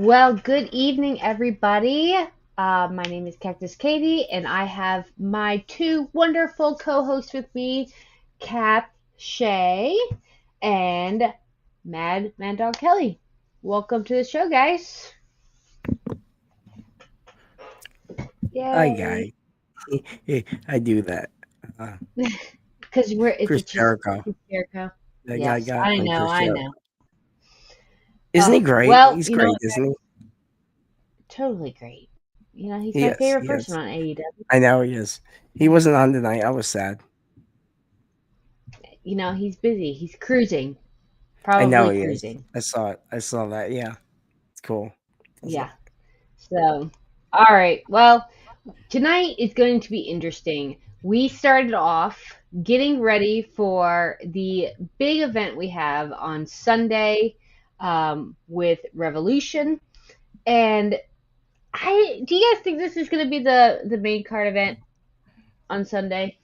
Well, good evening, everybody. My name is Cactus Caitie, and I have my two wonderful co-hosts with me, Cap Shay and Mad Dog Kelly. Welcome to the show, guys. Hi, Yay! guy. I do that. Uh, Because Chris it's just Jericho. Chris Jericho. That guy Yes, got I from know, Chris I Jericho. know. Isn't he great? Well, He's you know great, what? isn't he? Totally great. He's He my is. favorite He person is. on AEW. I know he is. He wasn't on tonight. I was sad. He's busy. He's cruising, I know probably he is. cruising. I saw it. I saw that. Yeah, it's cool. That's Yeah. So, all right. Well, tonight is going to be interesting. We started off getting ready for the big event we have on Sunday with Revolution. And do you guys think this is going to be the main card event on Sunday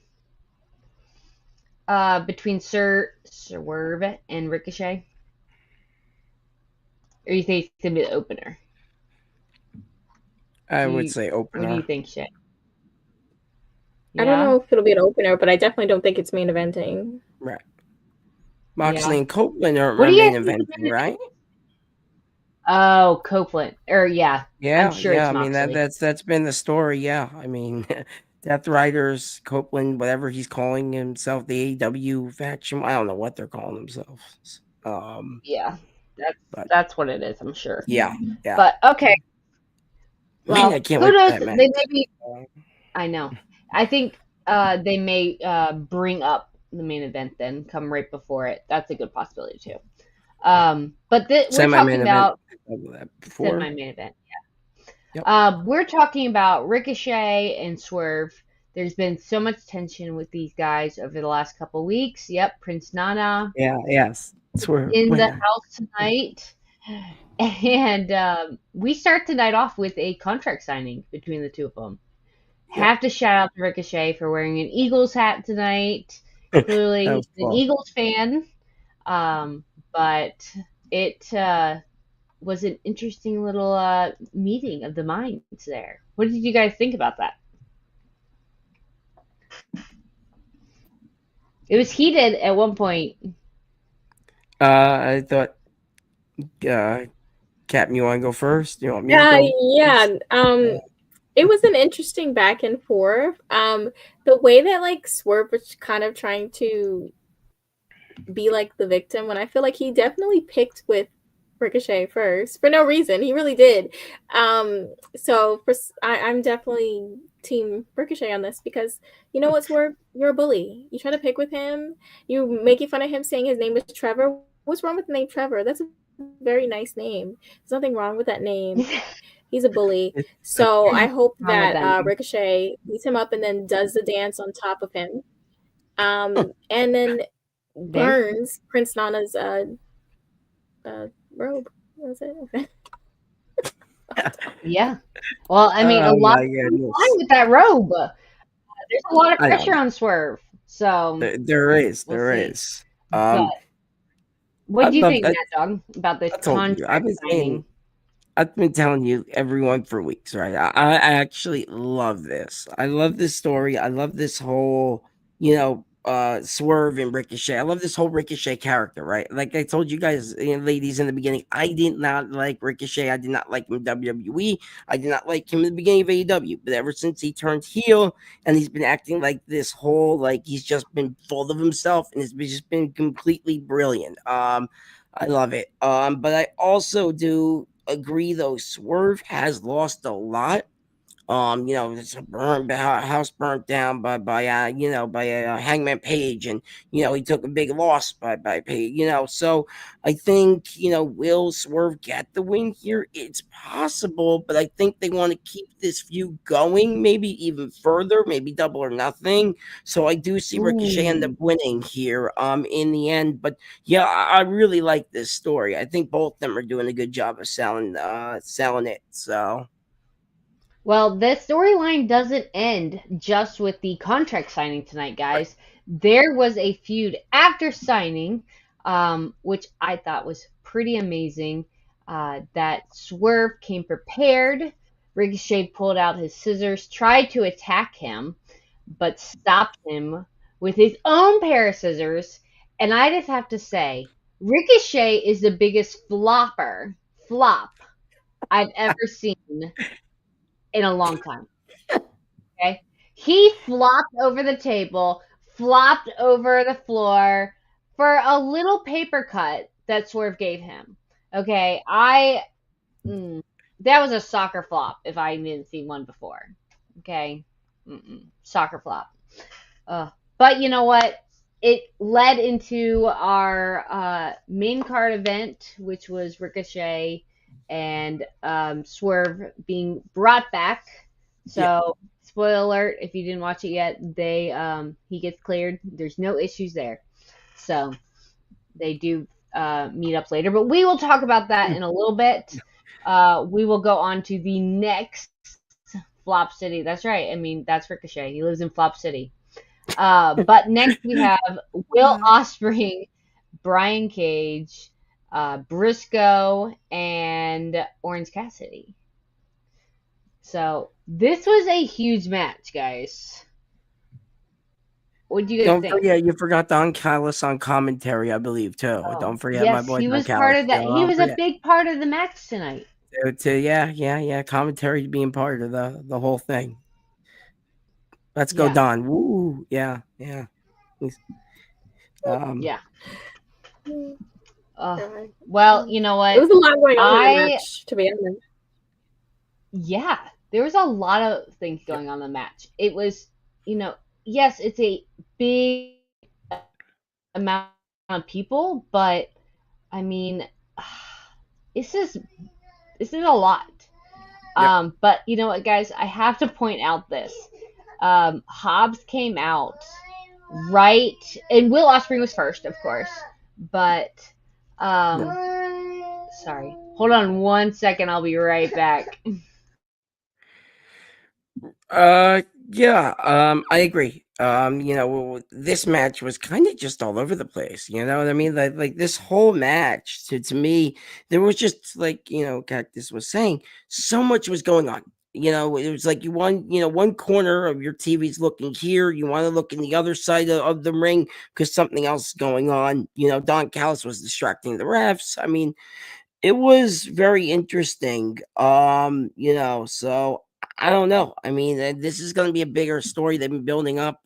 between Swerve and Ricochet? Or you think it's going to be the opener? I Do would you, say what do you opener. think, Shay? I don't Yeah? know if it'll be an opener, but I definitely don't think it's main eventing. Right. Yeah. Moxley and Copeland What are do you main guys think the eventing, main event? right? Oh, Copeland. Or yeah, I'm Yeah, sure yeah. it's I mean Moxley. that's been the story. Yeah, I mean, Death Riders, Copeland, whatever he's calling himself, the AEW faction. I don't know what they're calling themselves. Yeah, that's But that's what it is, I'm sure. yeah, yeah. But okay, Man, I well, can't who wait for knows? that match. They may be. I know. I think they may bring up the main event then, come right before it. That's a good possibility too. But we're Semi-main talking event. about I've done that before. semi-main event. Yep. We're talking about Ricochet and Swerve. There's been so much tension with these guys over the last couple weeks. Yep, Prince Nana Yeah. Yes. Swerve in the winner. house tonight. And we start tonight off with a contract signing between the two of them. Yep. Have to shout out to Ricochet for wearing an Eagles hat tonight. That Clearly, was he's an cool. Eagles fan. But it was an interesting little meeting of the minds there. What did you guys think about that? It was heated at one point. I thought, uh, Captain, you want to go first? You want me to Yeah, go yeah. first? It was an interesting back and forth. The way that like Swerve was kind of trying to be like the victim when I feel like he definitely picked with Ricochet first for no reason. He really did. So I'm definitely team Ricochet on this because you know what, Swerve? You're a bully. You try to pick with him. You making fun of him saying his name is Trevor. What's wrong with the name Trevor? That's a very nice name. There's nothing wrong with that name. He's a bully. So I hope Wrong with that that name. Ricochet beats him up and then does the dance on top of him. And then Okay. burns Prince Nana's robe. What was it? Yeah. Well, I mean, a Oh lot my of them flying goodness. with that robe. There's a lot of I know. pressure on Swerve. So There is. we'll There see. is. But Um, what I do you love. think, Mad Dog, about this I told you. I've contract been saying. signing? I've been telling you everyone for weeks, right? I actually love this. I love this story. I love this whole, Swerve and Ricochet. I love this whole Ricochet character, right? Like I told you guys, ladies, in the beginning, I did not like Ricochet. I did not like him in WWE. I did not like him in the beginning of AEW. But ever since he turned heel and he's been acting like this whole, like he's just been full of himself and just been completely brilliant. I love it. But I also do agree though. Swerve has lost a lot. It's a house burnt down by Hangman Page, and he took a big loss by Page. So I think will Swerve get the win here? It's possible, but I think they want to keep this feud going, maybe even further, maybe double or nothing. So I do see Ricochet end up Ooh. winning here, in the end. But yeah, I really like this story. I think both of them are doing a good job of selling it. So. Well, the storyline doesn't end just with the contract signing tonight, guys. There was a feud after signing, which I thought was pretty amazing. that Swerve came prepared. Ricochet pulled out his scissors, tried to attack him, but stopped him with his own pair of scissors. And I just have to say, Ricochet is the biggest flop I've ever seen in a long time. Okay. He flopped over the table, flopped over the floor for a little paper cut that Swerve gave him. Okay. Mm, that was a soccer flop if I didn't see one before. Okay. Soccer flop. Uh, but you know what? It led into our main card event, which was Ricochet and Swerve being brought back. Yeah. So, spoiler alert: if you didn't watch it yet, they he gets cleared. There's no issues there. So they do meet up later, but we will talk about that in a little bit. We will go on to the next Flop City. That's right. I mean, that's Ricochet. He lives in Flop City. But next we have Will Ospreay, Brian Cage, Briscoe, and Orange Cassidy. So this was a huge match, guys. What do you guys Don't think? forget, you forgot Don Callis on commentary, I believe, too. Oh, Don't forget my yes, boy he Don was part Callis. of that. He Don't was a forget. big part of the match tonight. Yeah. Commentary being part of the whole thing. Let's go, Yeah, Don. Woo. Yeah. He's- Um, yeah. Oh, Uh, God. well, you know There what? was a lot going on in that I match, to be honest. Yeah, there was a lot of things yeah. going on in the match. It was, yes, it's a big amount of people, but I mean, this is this is a lot. Yep. But you know what, guys? I have to point out this. Hobbs came out right, and Will Ospreay was first, of course. But Yeah. sorry, hold on 1 second. I'll be right back. Uh, yeah, I agree. This match was kind of just all over the place. You know what I mean? Like this whole match, to me, there was just like Cactus was saying, so much was going on. It was like one corner of your TV's looking here. You want to look in the other side of the ring because something else is going on. Don Callis was distracting the refs. I mean, it was very interesting. So I don't know. I mean, this is going to be a bigger story they've been building up.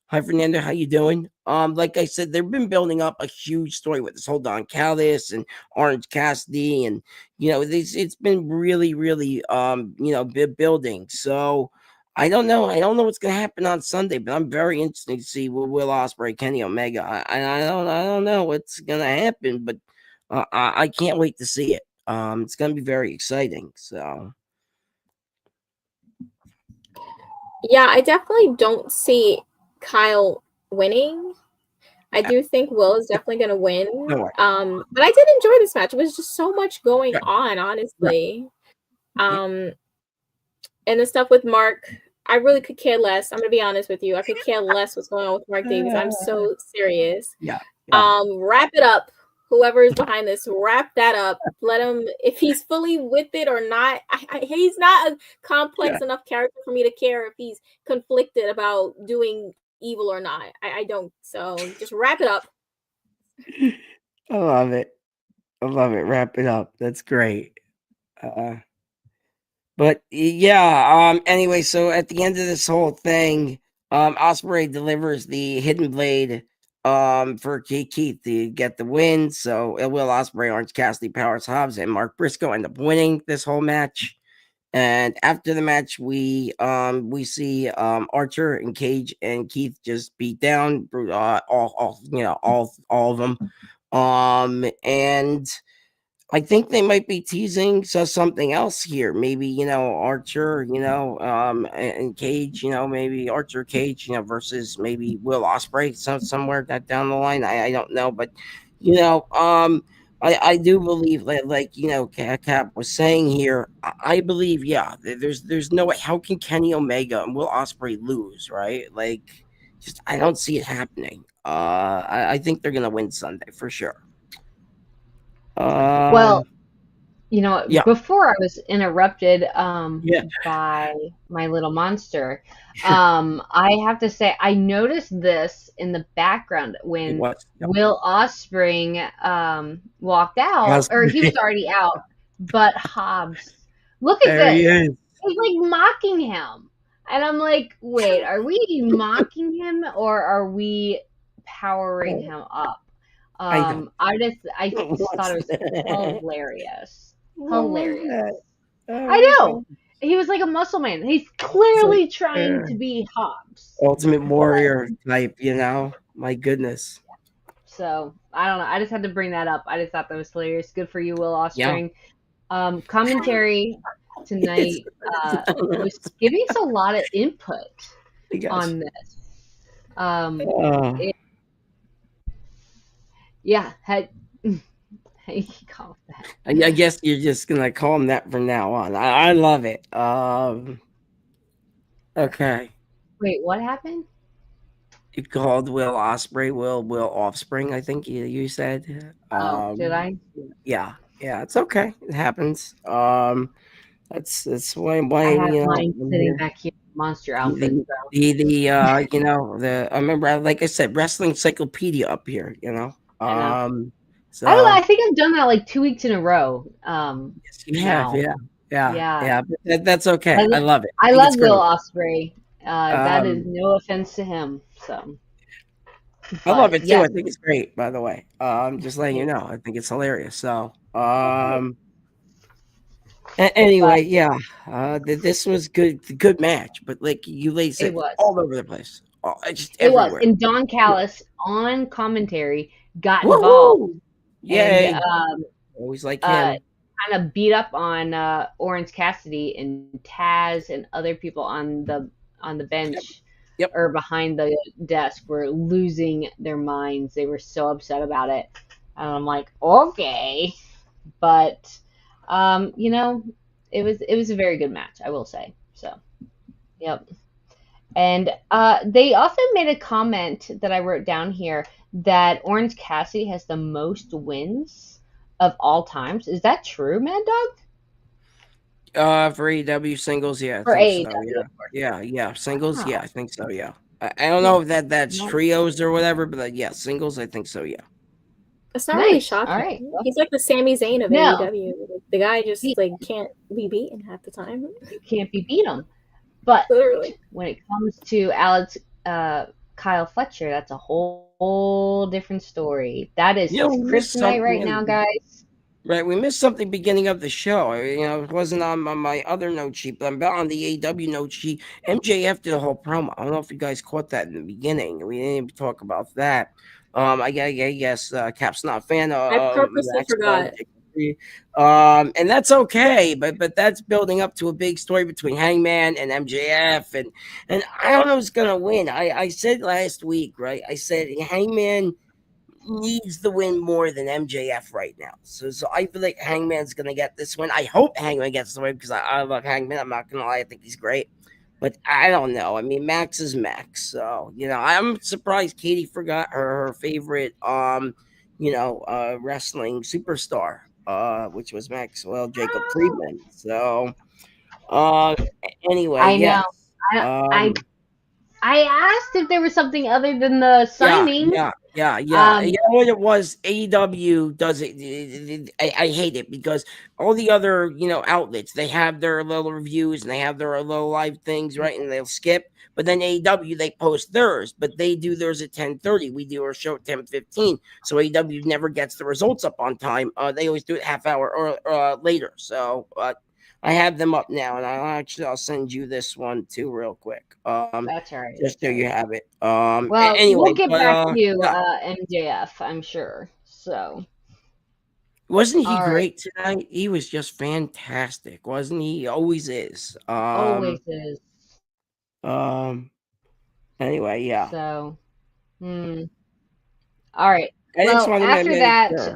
Hi Fernando, how you doing? Like I said, they've been building up a huge story with this whole Don Callis and Orange Cassidy, and it's been really, really, building. So I don't know what's gonna happen on Sunday, but I'm very interested to see Will Ospreay, Kenny Omega. I don't know what's gonna happen, but I can't wait to see it. It's gonna be very exciting. So Yeah, I definitely don't see Kyle winning. I do think Will is definitely going to win. don't worry. But I did enjoy this match. It was just so much going Right, on, right. honestly. Yeah, Um, and the stuff with Mark, I really could care less. I'm going to be honest with you. I could care less what's going on with Mark Davis. I'm so serious. yeah, yeah. Wrap it up. Whoever is behind this, wrap that up. Let him, if he's fully with it or not. He's not a complex Yeah. enough character for me to care if he's conflicted about doing evil or not. I don't. So just wrap it up. I love it. I love it. Wrap it up. That's great. Uh, but yeah. Anyway, so at the end of this whole thing, Osprey delivers the hidden blade. For Keith to get the win. So it will Osprey, Orange Cassidy, Powers Hobbs, and Mark Briscoe end up winning this whole match. And after the match, we see Archer and Cage and Keith just beat down all of them. And I think they might be teasing something else here. Maybe Archer, and Cage, maybe Archer Cage, versus maybe Will Osprey, somewhere that down the line. I don't know, but you know, um, I do believe that, like Cap was saying here. I believe, yeah. There's no way. How can Kenny Omega and Will Osprey lose? Right? Like, just I don't see it happening. I think they're gonna win Sunday for sure. Well, Um, yeah, before I was interrupted yeah. by my little monster, I have to say I noticed this in the background It when was. Yep. Will Ospreay walked out, or he was Osprey. already out, but Hobbs. Look at There he this. is. He's like mocking him. And I'm like, wait, are we mocking him or are we powering him up? I don't. I What just thought was it was that? hilarious. What was Hilarious. that? Oh I my know. god! He was like a muscle man. He's It's like clearly trying to be Hobbs. Ultimate But Warrior type, My goodness. so I don't know. I just had to bring that up. I just thought that was hilarious. Good for you, Will Yeah. Ospreay. Commentary It's, tonight was giving us a lot of input you guys. on this. Um, Uh, it, yeah, had he called that. I guess you're just gonna call him that from now on. I love it. Okay. Wait, what happened? You called Will Osprey, Will Offspring, I think you said. Oh, did I? Yeah, yeah, it's okay. It happens. That's why I have mine I'm sitting here. back here, monster outfit. The So the I remember, like I said, wrestling encyclopedia up here. I know. I don't know. So I think I've done that like 2 weeks in a row. yes, you have, Now, yeah. yeah. But that's okay. I, I love it. I I think love it's Will great. Ospreay. That is Um, no offense to him. So, I love but it too. I yes, think it's great. By the way, just letting you know, I think it's hilarious. So, but anyway, yeah, this was good match, but like you ladies it said, was. all over the place, just It was. everywhere. And Don Callis on commentary got involved Woohoo! and Yay! Always like uh, him. kind of beat up on Orange Cassidy and Taz and other people on the Yep. bench Yep. or behind the desk were losing their minds. They were so upset about it. And I'm like, okay, but it was a very good match, I will say. So, yep. And they also made a comment that I wrote down here that Orange Cassidy has the most wins of all times. Is that true, Mad Dog? For AEW singles, yeah, I For think so. AEW, Yeah, of course. yeah. Singles, yeah, Oh, I think so. Yeah. I don't hmm. know if that's No. trios or whatever, but yeah, singles, I think so. Yeah. It's not really Nice. All shocking. right. Well, He's like the Sami Zayn of no, AEW. Like, the guy just he, like can't be beaten half the time. you can't be beat him. But Literally. when it comes to Alex Kyle Fletcher, that's a whole different story. That is his We missed kryptonite right something. now, guys. Right, we missed something beginning of the show. It wasn't on my other note sheet, but I'm about on the AW note sheet. MJF did a whole promo. I don't know if you guys caught that in the beginning. We didn't even talk about that. I guess Cap's not a fan I of purposely Maxwell. forgot. And that's okay, but that's building up to a big story between Hangman and MJF, and I don't know who's gonna win. I said last week, right? I said Hangman needs the win more than MJF right now. So I feel like Hangman's gonna get this win. I hope Hangman gets the win because I love Hangman. I'm not gonna lie, I think he's great. But I don't know. I mean, Max is Max. So, I'm surprised Katie forgot her favorite wrestling superstar, which was Maxwell Jacob Friedman. So uh anyway, I know. yes. I, I Um I asked if there was something other than the Yeah, signing. yeah, yeah, yeah. You Um, know what it was? AEW does it. I hate it because all the other outlets, they have their little reviews and they have their little live things, right? And they'll skip. But then AEW, they post theirs, but they do theirs at 10:30. We do our show at 10:15. So AEW never gets the results up on time. They always do it half hour or later. So I have them up now, and I'll send you this one too real quick. that's all right. Just That's so all you right. have it. Well, we'll Anyway, get but back to yeah, MJF, I'm sure. So, wasn't he all right. great tonight? He was just fantastic, wasn't he? He always is. Always is. Um. Anyway, yeah. So, hmm. All right. I just Well, wanted to after make that, sure.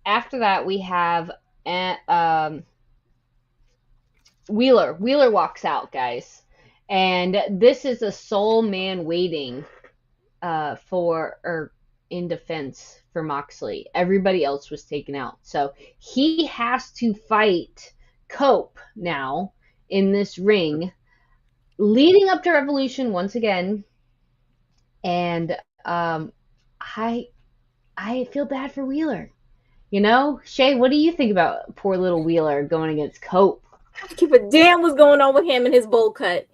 after that we have Wheeler. Wheeler walks out, guys. And this is a soul man waiting for or in defense for Moxley. Everybody else was taken out. So he has to fight Cope now in this ring leading up to Revolution once again. And I I feel bad for Wheeler. You know, Shay, what do you think about poor little Wheeler going against Cope? I don't give a damn what's going on with him and his bowl cut.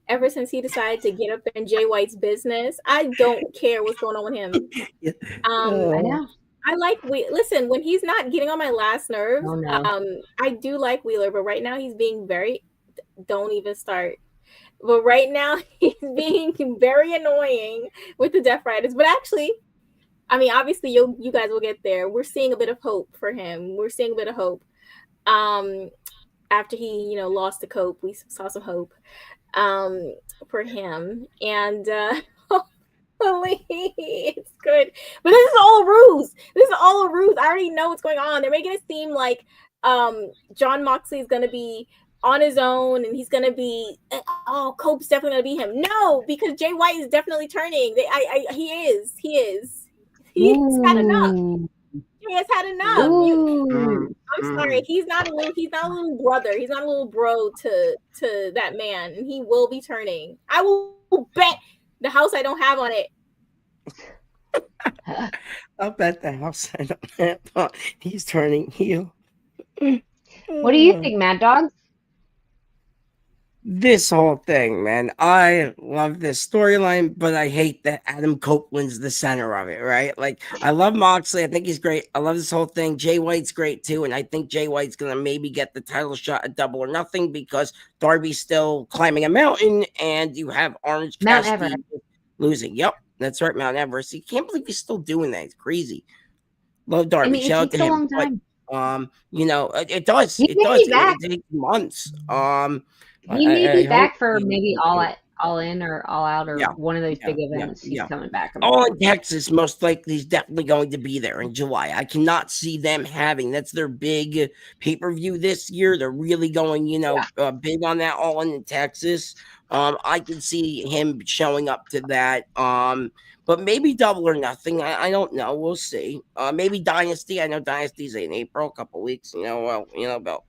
Ever since he decided to get up in Jay White's business, I don't care what's going on with him. I know. I like listen, when he's not getting on my last nerve, Oh no. I do like Wheeler, but right now he's being very don't even start. But right now he's being very annoying with the Death Riders. But actually, I mean, obviously you guys will get there. We're seeing a bit of hope for him. We're seeing a bit of hope. After he, lost to Cope, we saw some hope for him. And hopefully it's good. But this is all a ruse. This is all a ruse. I already know what's going on. They're making it seem like John Moxley is going to be on his own and he's going to be, Cope's definitely going to beat him. No, because Jay White is definitely turning. He is. He's had enough. He has had enough. I'm sorry. He's not a little brother. He's not a little bro to that man, and he will be turning. I will bet the house I don't have on it. I'll bet the house I don't have on. He's turning heel. What do you think, Mad Dog? This whole thing, man. I love this storyline, but I hate that Adam Copeland's the center of it, right? Like, I love Moxley. I think he's great. I love this whole thing. Jay White's great too. And I think Jay White's going to maybe get the title shot at Double or Nothing because Darby's still climbing a mountain and you have Orange Mount Cassidy Everest. losing. Yep, that's right, Mount Everest. You can't believe he's still doing that. It's crazy. Love Darby. I mean, it Shout out takes to a him. long time. But, it does. He It may does. be back. It takes months. He may be back hope for he- maybe all in or all out or one of those big events. He's coming back. All in Texas, most likely is definitely going to be there in July. I cannot see them that's their big pay-per-view this year. They're really going, big on that All in Texas. I can see him showing up to that. But maybe Double or Nothing. I don't know. We'll see. Maybe Dynasty. I know Dynasty's in April, a couple weeks. About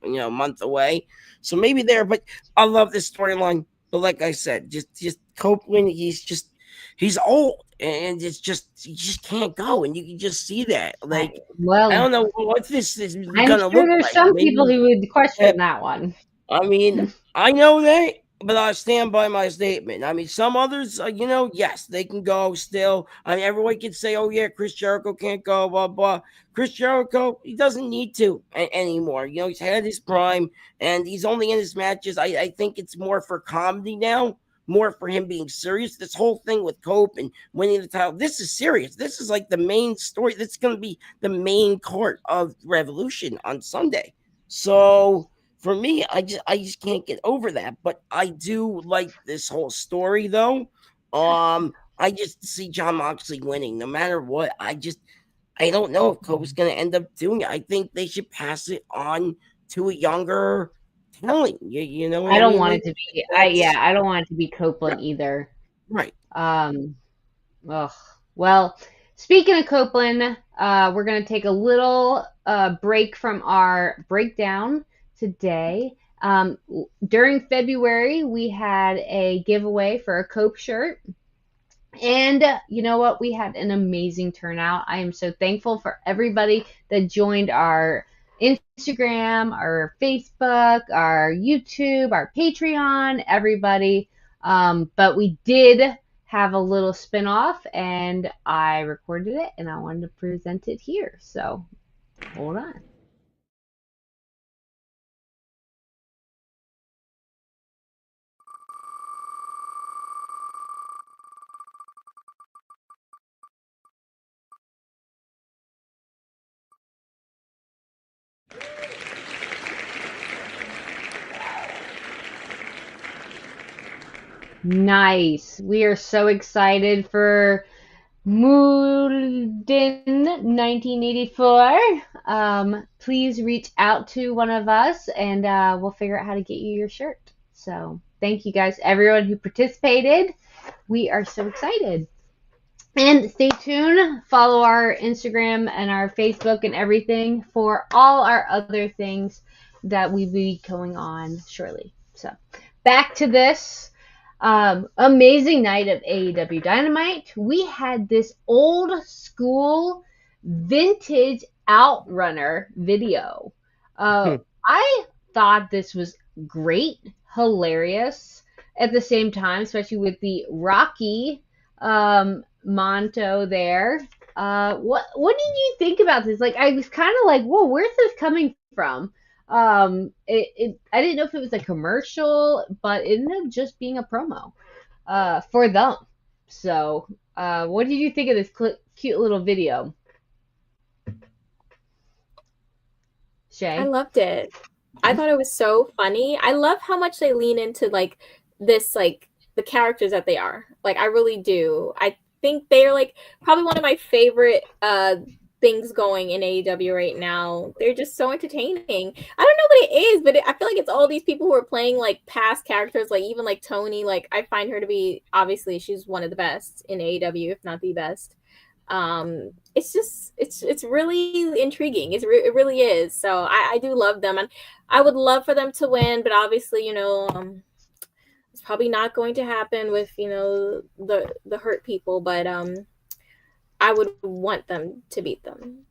a month away. So maybe there. But I love this storyline. But like I said, just Copeland. He's old, and he just can't go, and you can just see that. Like, I don't know what this is gonna look there's like. some people who would question that one. I mean, I know that, but I stand by my statement. I mean, some others, yes, they can go still. I mean, everyone can say, oh, yeah, Chris Jericho can't go, blah, blah. Chris Jericho, he doesn't need to anymore. He's had his prime, and he's only in his matches. I think it's more for comedy now, more for him being serious. This whole thing with Cope and winning the title, this is serious. This is like the main story. This is going to be the main court of Revolution on Sunday. So for me, I just can't get over that. But I do like this whole story, though. I just see John Moxley winning, no matter what. I don't know if Cope's going to end up doing it. I think they should pass it on to a younger talent. You know what I don't mean? want it to be. I don't want it to be Copeland either. Right. Well, speaking of Copeland, we're going to take a little break from our breakdown today. During February, we had a giveaway for a Cope shirt. And you know what? We had an amazing turnout. I am so thankful for everybody that joined our Instagram, our Facebook, our YouTube, our Patreon, everybody. But we did have a little spin-off, and I recorded it, and I wanted to present it here. So hold on. Nice. We are so excited for Moulden 1984. Please reach out to one of us and we'll figure out how to get you your shirt. So thank you guys, everyone who participated. We are so excited. And stay tuned. Follow our Instagram and our Facebook and everything for all our other things that we will be going on shortly. So, back to this amazing night of AEW Dynamite. We had this old school vintage Outrunner video. I thought this was great, hilarious at the same time, especially with the Rocky Monto there. What did you think about this? Like, I was kind of like, whoa, where's this coming from? I didn't know if it was a commercial, but it ended up just being a promo for them. So, what did you think of this cute little video, I Shay? loved it. I thought it was so funny. I love how much they lean into like this, like the characters that they are. Like I really do. I think they're like probably one of my favorite things going in AEW right now. They're just so entertaining. I don't know what it is, but I feel like it's all these people who are playing like past characters, like even like Tony. Like I find her to be, obviously she's one of the best in AEW, if not the best. It's just it's really intriguing. It really is. So I do love them, and I would love for them to win, but obviously, it's probably not going to happen with the hurt people, but I would want them to beat them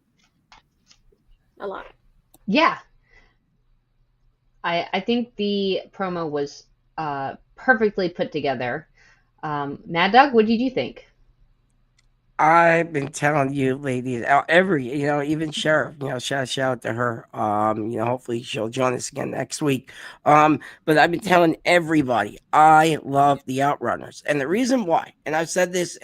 a lot. Yeah, I think the promo was perfectly put together. Mad Dog, what did you think? I've been telling you, ladies, even Sheriff, shout out to her. Hopefully she'll join us again next week. But I've been telling everybody, I love the Outrunners, and the reason why, and I've said this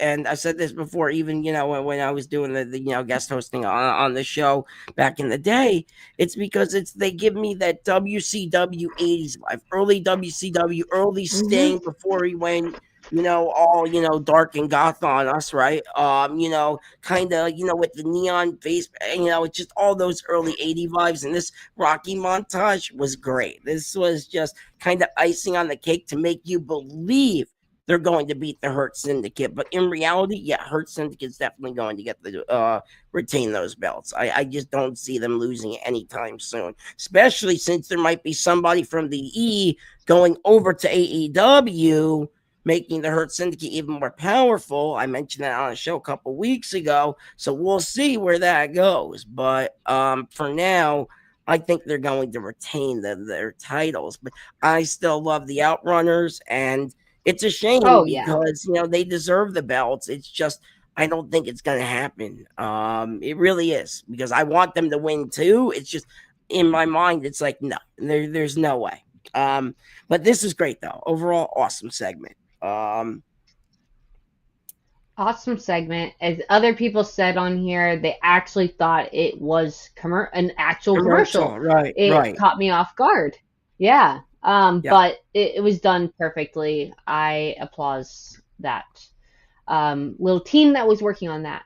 before, even when I was doing the guest hosting on the show back in the day, it's because they give me that WCW '80s life, early WCW, early Mm-hmm. Sting before he went all, dark and goth on us, right? Kind of, with the neon face, it's just all those early 80 vibes. And this Rocky montage was great. This was just kind of icing on the cake to make you believe they're going to beat the Hurt Syndicate. But in reality, yeah, Hurt Syndicate's definitely going to get retain those belts. I just don't see them losing it anytime soon, especially since there might be somebody from the E going over to AEW, making the Hurt Syndicate even more powerful. I mentioned that on a show a couple weeks ago, so we'll see where that goes. But for now, I think they're going to retain their titles. But I still love the Outrunners, and it's a shame Oh yeah. because they deserve the belts. It's just I don't think it's going to happen. It really is because I want them to win too. It's just in my mind, it's like no, there's no way. But this is great though. Overall, awesome segment. Awesome segment. As other people said on here, they actually thought it was an actual commercial. Commercial, right, It right. caught me off guard. Yeah. Yeah. But it was done perfectly. I applause that little team that was working on that.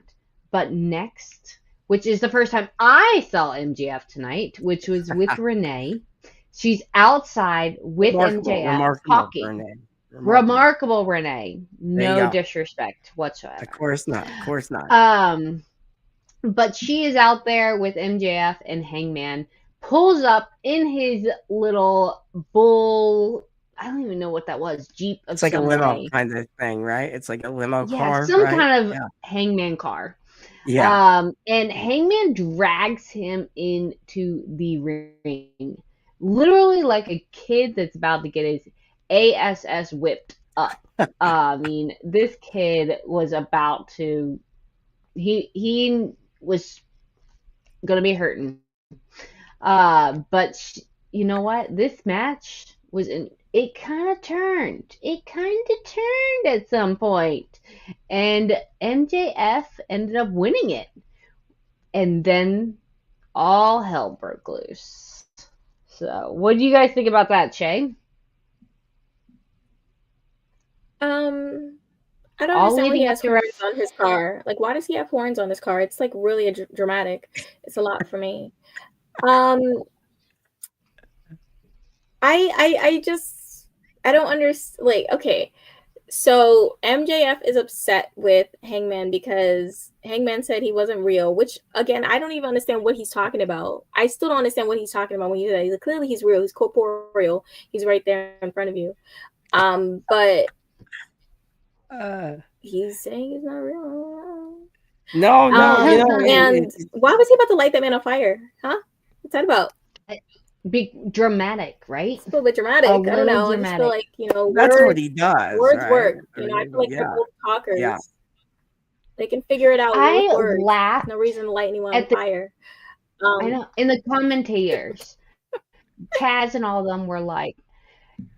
But next, which is the first time I saw MJF tonight, which was with Renee. She's outside with Remarkable, MJF remarkable, talking. Renee. Remarkable. Remarkable Renee. There you No go. disrespect Of whatsoever. course not. Of course not. But she is out there with MJF, and Hangman pulls up in his little bull. I don't even know what that was. Jeep of It's like a some limo way. kind of thing, right? It's like a limo Yeah, car, some right? kind of Yeah. Hangman car. Yeah. And Hangman drags him into the ring, literally like a kid that's about to get his ass whipped up. I mean, this kid was about to. He was gonna be hurting. But you know what? This match was in. It kind of turned. It kind of turned at some point, and MJF ended up winning it. And then all hell broke loose. So, what do you guys think about that, Shay? Um, I don't All understand why he leading up has to. horns on his car. Like, why does he have horns on his car? It's like really dramatic. It's a lot for me. Um, I just I don't understand. Like, okay, So MJF is upset with Hangman because Hangman said he wasn't real, which again I don't even understand what he's talking about. I still don't understand what he's talking about when you say he's like, clearly he's real, he's corporeal, he's right there in front of you. But he's saying he's not real. No, And why was he about to light that man on fire? Huh? What's that about? Be dramatic, right? It's a little bit dramatic. I don't know. Dramatic. I just feel like, that's what he does. Words right? work. I feel like they're both talkers. Yeah. They can figure it out with words. Laughed. No reason to light anyone on fire. I know. In the commentators, Taz and all of them were like,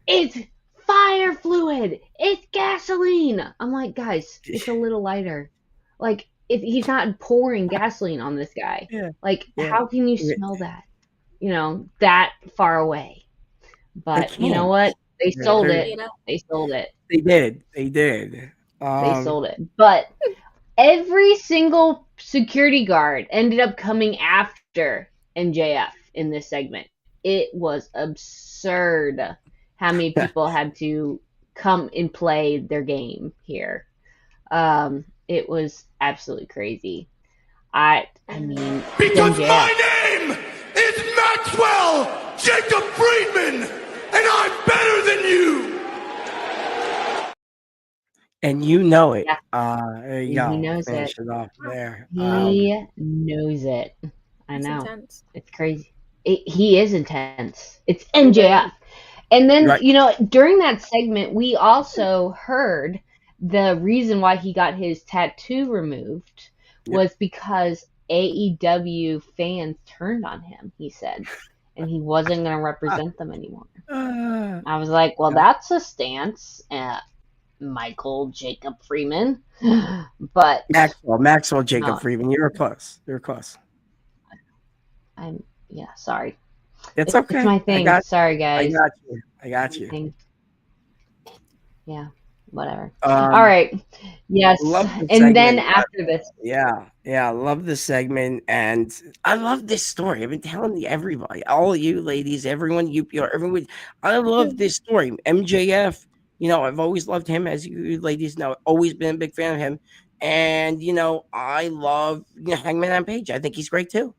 "It's fire fluid. It's gasoline." I'm like, guys, it's a little lighter. Like, he's not pouring gasoline on this guy. Yeah. Like, how can you smell that? That far away. But you know what? They sold it. They sold it. They did. They sold it. But every single security guard ended up coming after MJF in this segment. It was absurd how many people had to come and play their game here. It was absolutely crazy. I mean, because my name is Maxwell Jacob Friedman, and I'm better than you. And you know it. Yeah. There you go. He knows Finish it. it off there. He knows it. I know. Intense. It's crazy. He is intense. It's MJF. And then, during that segment, we also heard the reason why he got his tattoo removed was because AEW fans turned on him, he said, and he wasn't going to represent them anymore. I was like, well, that's a stance, Michael Jacob Freeman. But Maxwell Jacob Freeman, you're close. Sorry. It's okay. It's my thing. Sorry, guys. I got you. Yeah, whatever. All right. Yes. And then after this. Yeah. I love this segment. And I love this story. I've been telling everybody, all of you ladies, everyone, everyone. I love this story. MJF, I've always loved him, as you ladies know. Always been a big fan of him. And, I love Hangman Page. I think he's great too.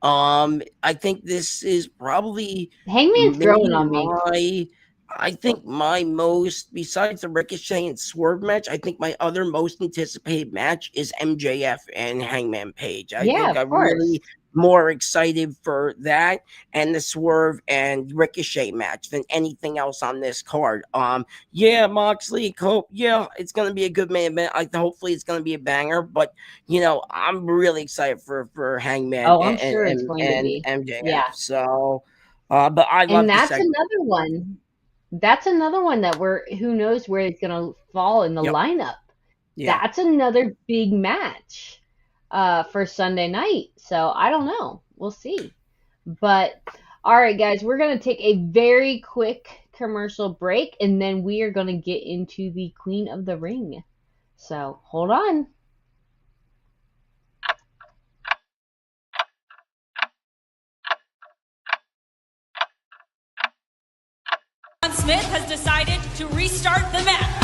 I think this is probably Hangman's growing on me. I think my most, besides the Ricochet and Swerve match, I think my other most anticipated match is MJF and Hangman Page. I think I'm really more excited for that and the Swerve and Ricochet match than anything else on this card. Moxley, Cope, it's gonna be a good main event. Hopefully it's gonna be a banger, but I'm really excited for Hangman and MJF. Yeah. So but I love that's another one. That's another one that who knows where it's gonna fall in the lineup. Yeah. That's another big match for Sunday night. So I don't know. We'll see. But all right, guys, we're gonna take a very quick commercial break, and then we are gonna get into the Queen of the Ring. So hold on. Smith has decided to restart the match.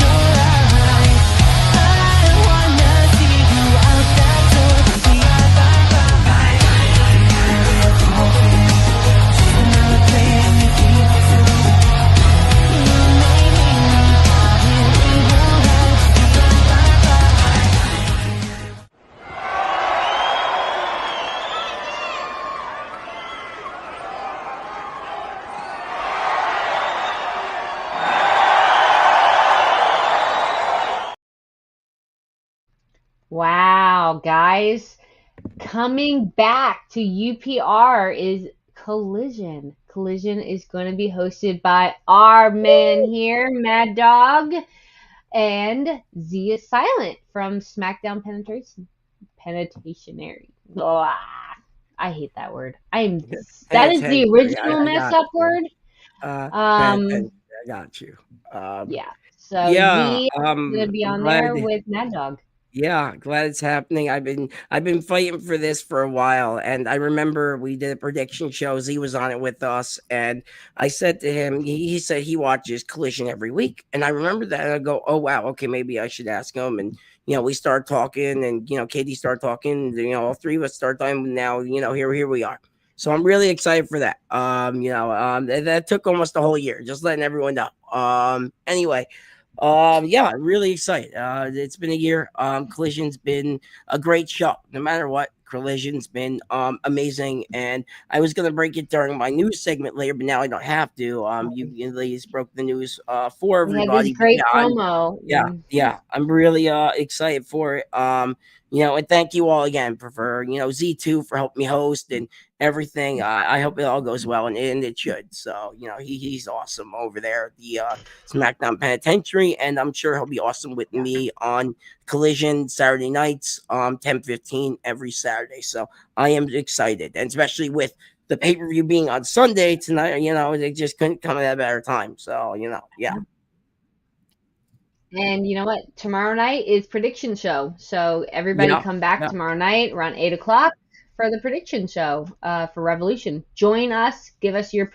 Wow, guys. Coming back to UPR is Collision. Collision is going to be hosted by our man here, Mad Dog, and Zia Silent from SmackDown Penitentiary. Oh, I hate that word. That is the original mess up word. I got you. Yeah. So Zia is going to be on there with Mad Dog. Yeah, glad it's happening. I've been fighting for this for a while, and I remember we did a prediction show. Z was on it with us, and I said to him, he said he watches Collision every week, and I remember that. And I go, oh wow, okay, maybe I should ask him. And we started talking, and Katie started talking. And, all three of us started talking. And now here we are. So I'm really excited for that. That took almost a whole year. Just letting everyone know. Anyway. Yeah, I'm really excited. It's been a year. Collision's been a great show. No matter what, Collision's been amazing. And I was gonna break it during my news segment later, but now I don't have to. You ladies broke the news for We had this everybody. But great yeah, promo. yeah, I'm really excited for it. And thank you all again for Z2 for helping me host and everything. I hope it all goes well, and it should. So he's awesome over there at the SmackDown Penitentiary, and I'm sure he'll be awesome with me on Collision Saturday nights, 10:15 every Saturday. So I am excited, and especially with the pay-per-view being on Sunday tonight, they just couldn't come at a better time. So yeah. And you know what? Tomorrow night is prediction show. So everybody Yeah, come back yeah. tomorrow night around 8 o'clock for the prediction show for Revolution. Join us. Give us your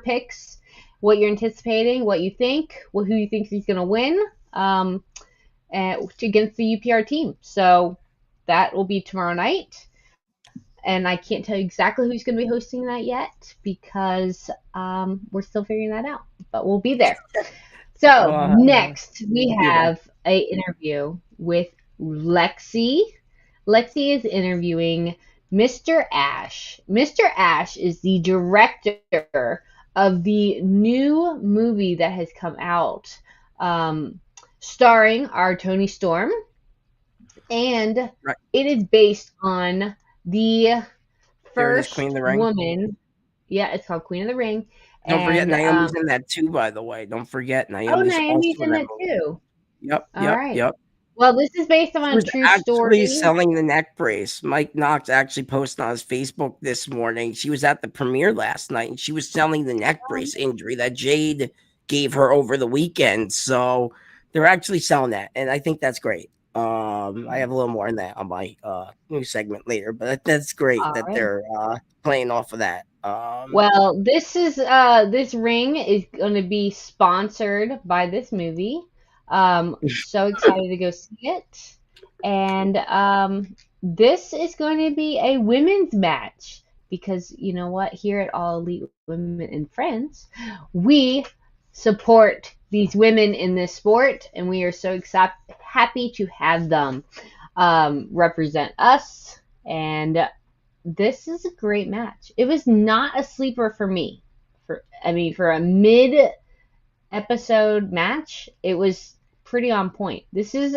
picks, what you're anticipating, what you think, who you think is going to win against the UPR team. So that will be tomorrow night. And I can't tell you exactly who's going to be hosting that yet because we're still figuring that out. But we'll be there. So next we have a interview with Lexi. Lexi is interviewing Mr. Ash. Mr. Ash is the director of the new movie that has come out, starring our Tony Storm, and Right. it is based on the first Queen of the Ring. woman. Yeah, it's called Queen of the Ring. Don't forget And Naomi's in that too, by the way. Don't forget Naomi's Naomi's also in in that it movie. too. Yep, All yep, right. yep. Well, this is based on She a was true actually story. selling the neck brace. Mike Knox actually posted on his Facebook this morning. She was at the premiere last night, and she was selling the neck brace injury that Jade gave her over the weekend. So they're actually selling that, and I think that's great. I have a little more on that on my new segment later, but that's great All that right. they're playing off of that. Well, this ring is going to be sponsored by this movie. So excited to go see it. And this is going to be a women's match because you know what? Here at All Elite Women and Friends, we support these women in this sport, and we are so happy to have them represent us. And this is a great match. It was not a sleeper for me. For a mid episode match, it was pretty on point. This is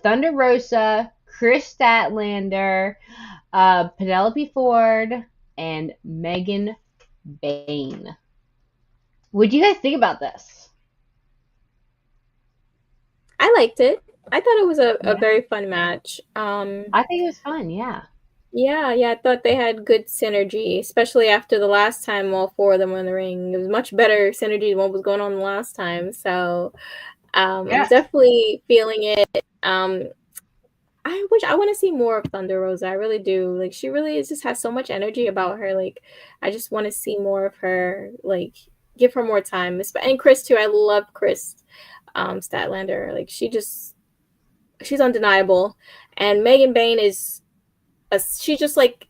Thunder Rosa, Chris Statlander, Penelope Ford, and Megan Bayne. What do you guys think about this? I liked it. I thought it was a very fun match. I think it was fun, yeah. Yeah, I thought they had good synergy, especially after the last time all four of them were in the ring. It was much better synergy than what was going on the last time. So I'm definitely feeling it. I want to see more of Thunder Rosa. I really do. Like, she really just has so much energy about her. Like, I just want to see more of her. Like, give her more time. And Chris too. I love Chris Statlander. Like, she's undeniable. And Megan Bayne is she just like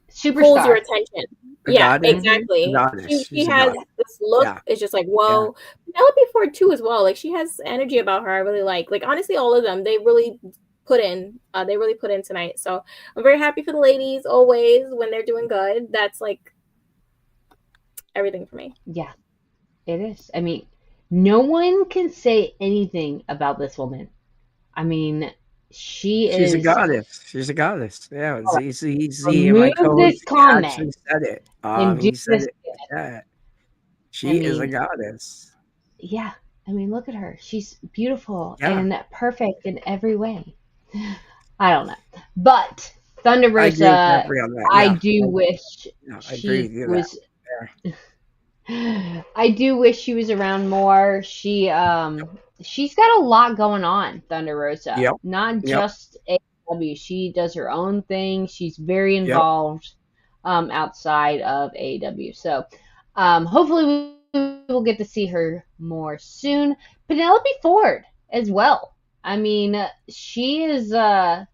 Superstar. pulls your attention. Goddess. Exactly. Goddess. She has this look. Yeah. It's just like, whoa. Yeah. Penelope Ford too as well. Like, she has energy about her. I really like honestly, all of them. They really put in. They really put in tonight. So I'm very happy for the ladies always when they're doing good. That's like everything for me. Yeah, it is. I mean, no one can say anything about this woman. I mean, she's a goddess. She's a goddess. Yeah, my co-host actually said it. He said it. Yeah. She is a goddess. Yeah, I mean, look at her. She's beautiful and perfect in every way. I don't know, but Thunder Rosa, I do wish she was. I do wish she was around more. She she's got a lot going on, Thunder Rosa. Yep. Not Yep. just AEW. She does her own thing. She's very Yep. involved outside of AEW. So hopefully we will get to see her more soon. Penelope Ford as well. I mean, she is an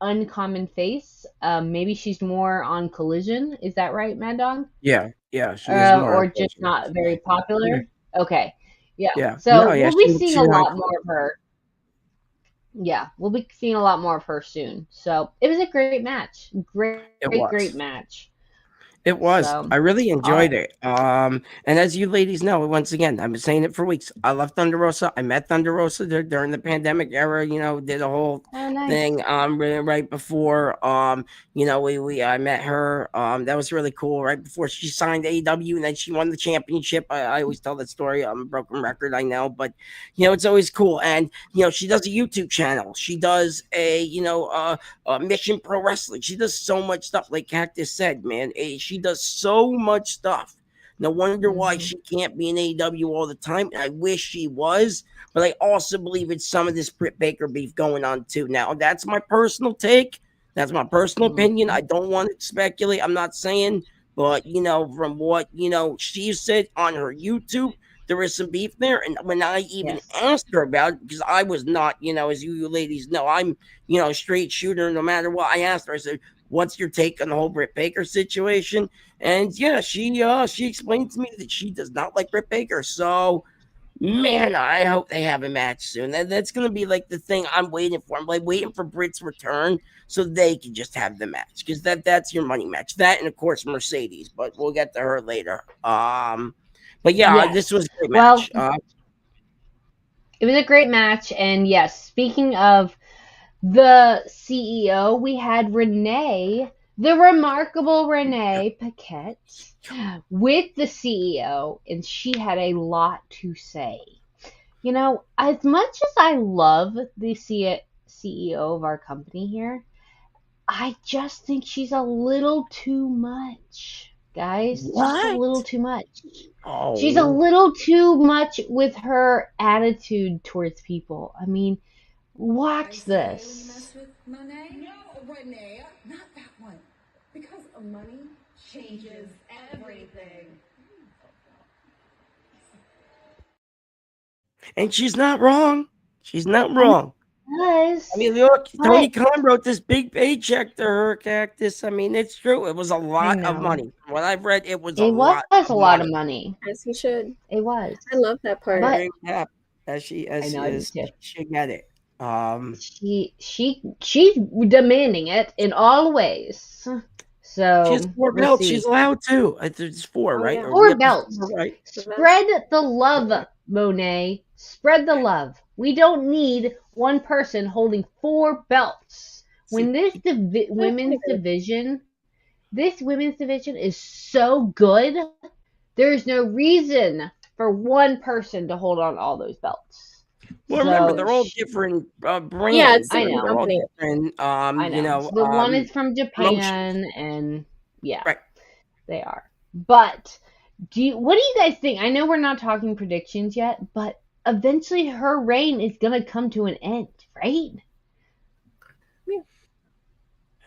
uncommon face. Maybe she's more on Collision. Is that right, Mad Dog? Yeah. Yeah. She is more Or just unfortunate. not very Yeah. popular? Okay. Yeah. Yeah. So No. Yeah. we'll be seeing She a on lot more of her. Yeah, we'll be seeing a lot more of her soon. So it was a great match. It Great was. match. It was. So, I really all right. enjoyed it. And as you ladies know, once again, I've been saying it for weeks. I love Thunder Rosa. I met Thunder Rosa during the pandemic era. Did a whole Oh, nice. thing. Right before. I met her. That was really cool. Right before she signed AEW, and then she won the championship. I always tell that story. I'm a broken record, I know, but it's always cool. And she does a YouTube channel. She does Mission Pro Wrestling. She does so much stuff. Like Cactus said, man, she does so much stuff. No wonder why she can't be in AEW all the time. And I wish she was, but I also believe it's some of this Britt Baker beef going on too. Now, that's my personal take. That's my personal opinion. I don't want to speculate. I'm not saying, but from what she said on her YouTube, there is some beef there. And when I even Yes. asked her about it, because I was not, as you ladies know, I'm straight shooter no matter what. I asked her, I said, what's your take on the whole Britt Baker situation? And yeah, she explained to me that she does not like Britt Baker. So man, I hope they have a match soon. That's gonna be like the thing I'm waiting for. I'm like waiting for Britt's return so they can just have the match, because that's your money match. That, and of course Mercedes, but we'll get to her later. But yeah, Yes. this was a great Well, match. it was a great match. And yes, speaking of the CEO, we had Renee, the remarkable Renee Paquette, with the CEO, and she had a lot to say. As much as I love the CEO of our company here, I just think she's a little too much, guys. Just a little What? too much. Oh, She's a little too much with her attitude towards people. I mean, watch this. With Monet? No, Renee, not that one. Because money changes everything. and she's not wrong. She's not wrong. Yes, I mean, look, Tony but Khan wrote this big paycheck to her, Cactus. I mean, it's true. It was a I lot of know. money. From what I've read, it was a It was lot a of lot of money. money. As he should. It was. I love that I part. But agree with that. I know I do As too. she should get it. She's demanding it in all ways. She So has 4 we'll belts. see. She's allowed to. It's 4, Oh, right? yeah. Are we 4 up to belts. 4, right? Spread the love, Monet. Spread the love. We don't need one person holding 4 belts. When this women's division is so good, there's no reason for one person to hold on all those belts. Well, remember, So they're all different brands. Yeah, it's I different know. They're all company. different, I know. So the one is from promotions. Japan, and yeah, Right. they are. But what do you guys think? I know we're not talking predictions yet, but eventually her reign is gonna come to an end, right?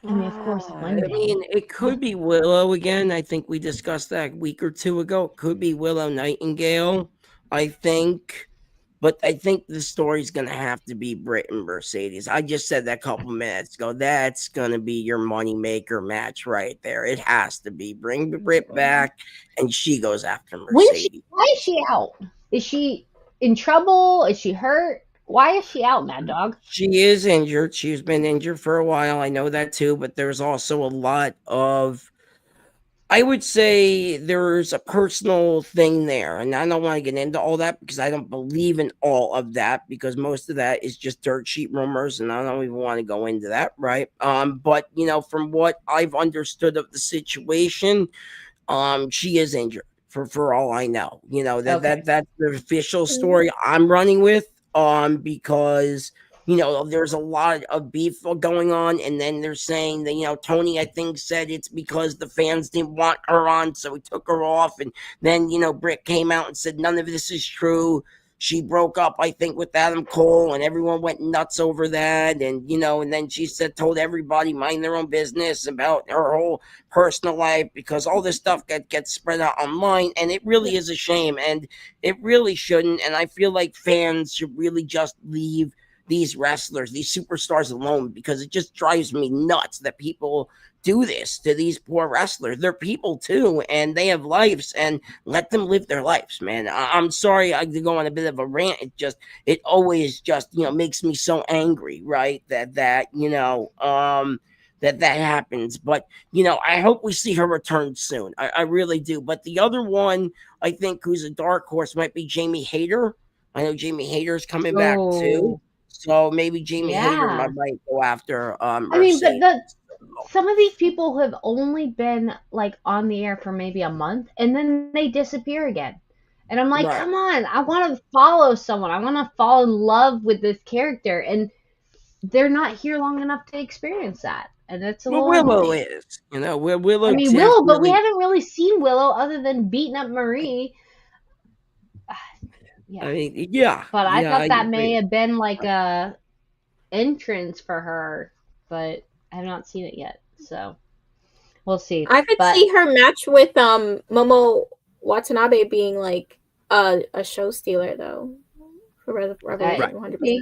I mean, of course, one I day. mean, it could be Willow again. I think we discussed that a week or two ago. It could be Willow Nightingale, I think. But I think the story's going to have to be Britt and Mercedes. I just said that a couple minutes ago. That's going to be your moneymaker match right there. It has to be. Bring Britt back, and she goes after Mercedes. Why is she out? Is she in trouble? Is she hurt? Why is she out, Mad Dog? She is injured. She's been injured for a while. I know that too. But there's also a lot of, I would say there's a personal thing there. And I don't want to get into all that because I don't believe in all of that, because most of that is just dirt sheet rumors. And I don't even want to go into that. Right. But from what I've understood of the situation, she is injured for all I know. Okay. That's the official story I'm running with. Because there's a lot of beef going on, and then they're saying that Tony, I think, said it's because the fans didn't want her on, so he took her off, and then Britt came out and said none of this is true. she broke up, I think, with Adam Cole, and everyone went nuts over that. And, and then she told everybody mind their own business about her whole personal life, because all this stuff gets spread out online, and it really is a shame, and it really shouldn't. And I feel like fans should really just leave these wrestlers, these superstars alone, because it just drives me nuts that people do this to these poor wrestlers. They're people too, and they have lives, and let them live their lives, man. I'm sorry I go on a bit of a rant. It always just, makes me so angry, right? That happens. But, I hope we see her return soon. I really do. But the other one, I think, who's a dark horse might be Jamie Hayter. I know Jamie Hayter's coming back too. So maybe Jamie Hayter might go after Mercedes. But some of these people have only been like on the air for maybe a month, and then they disappear again. And I'm like, Right. come on, I want to follow someone. I want to fall in love with this character, and they're not here long enough to experience that. And that's a little Willow annoying. is, Willow. I mean, Willow, but we haven't really seen Willow other than beating up Marie. Yeah. I mean, yeah. But I yeah, thought that agree. may have been like a entrance for her, but I have not seen it yet, so we'll see. I could see her match with Momo Watanabe being like a show stealer though for Revolution 100%.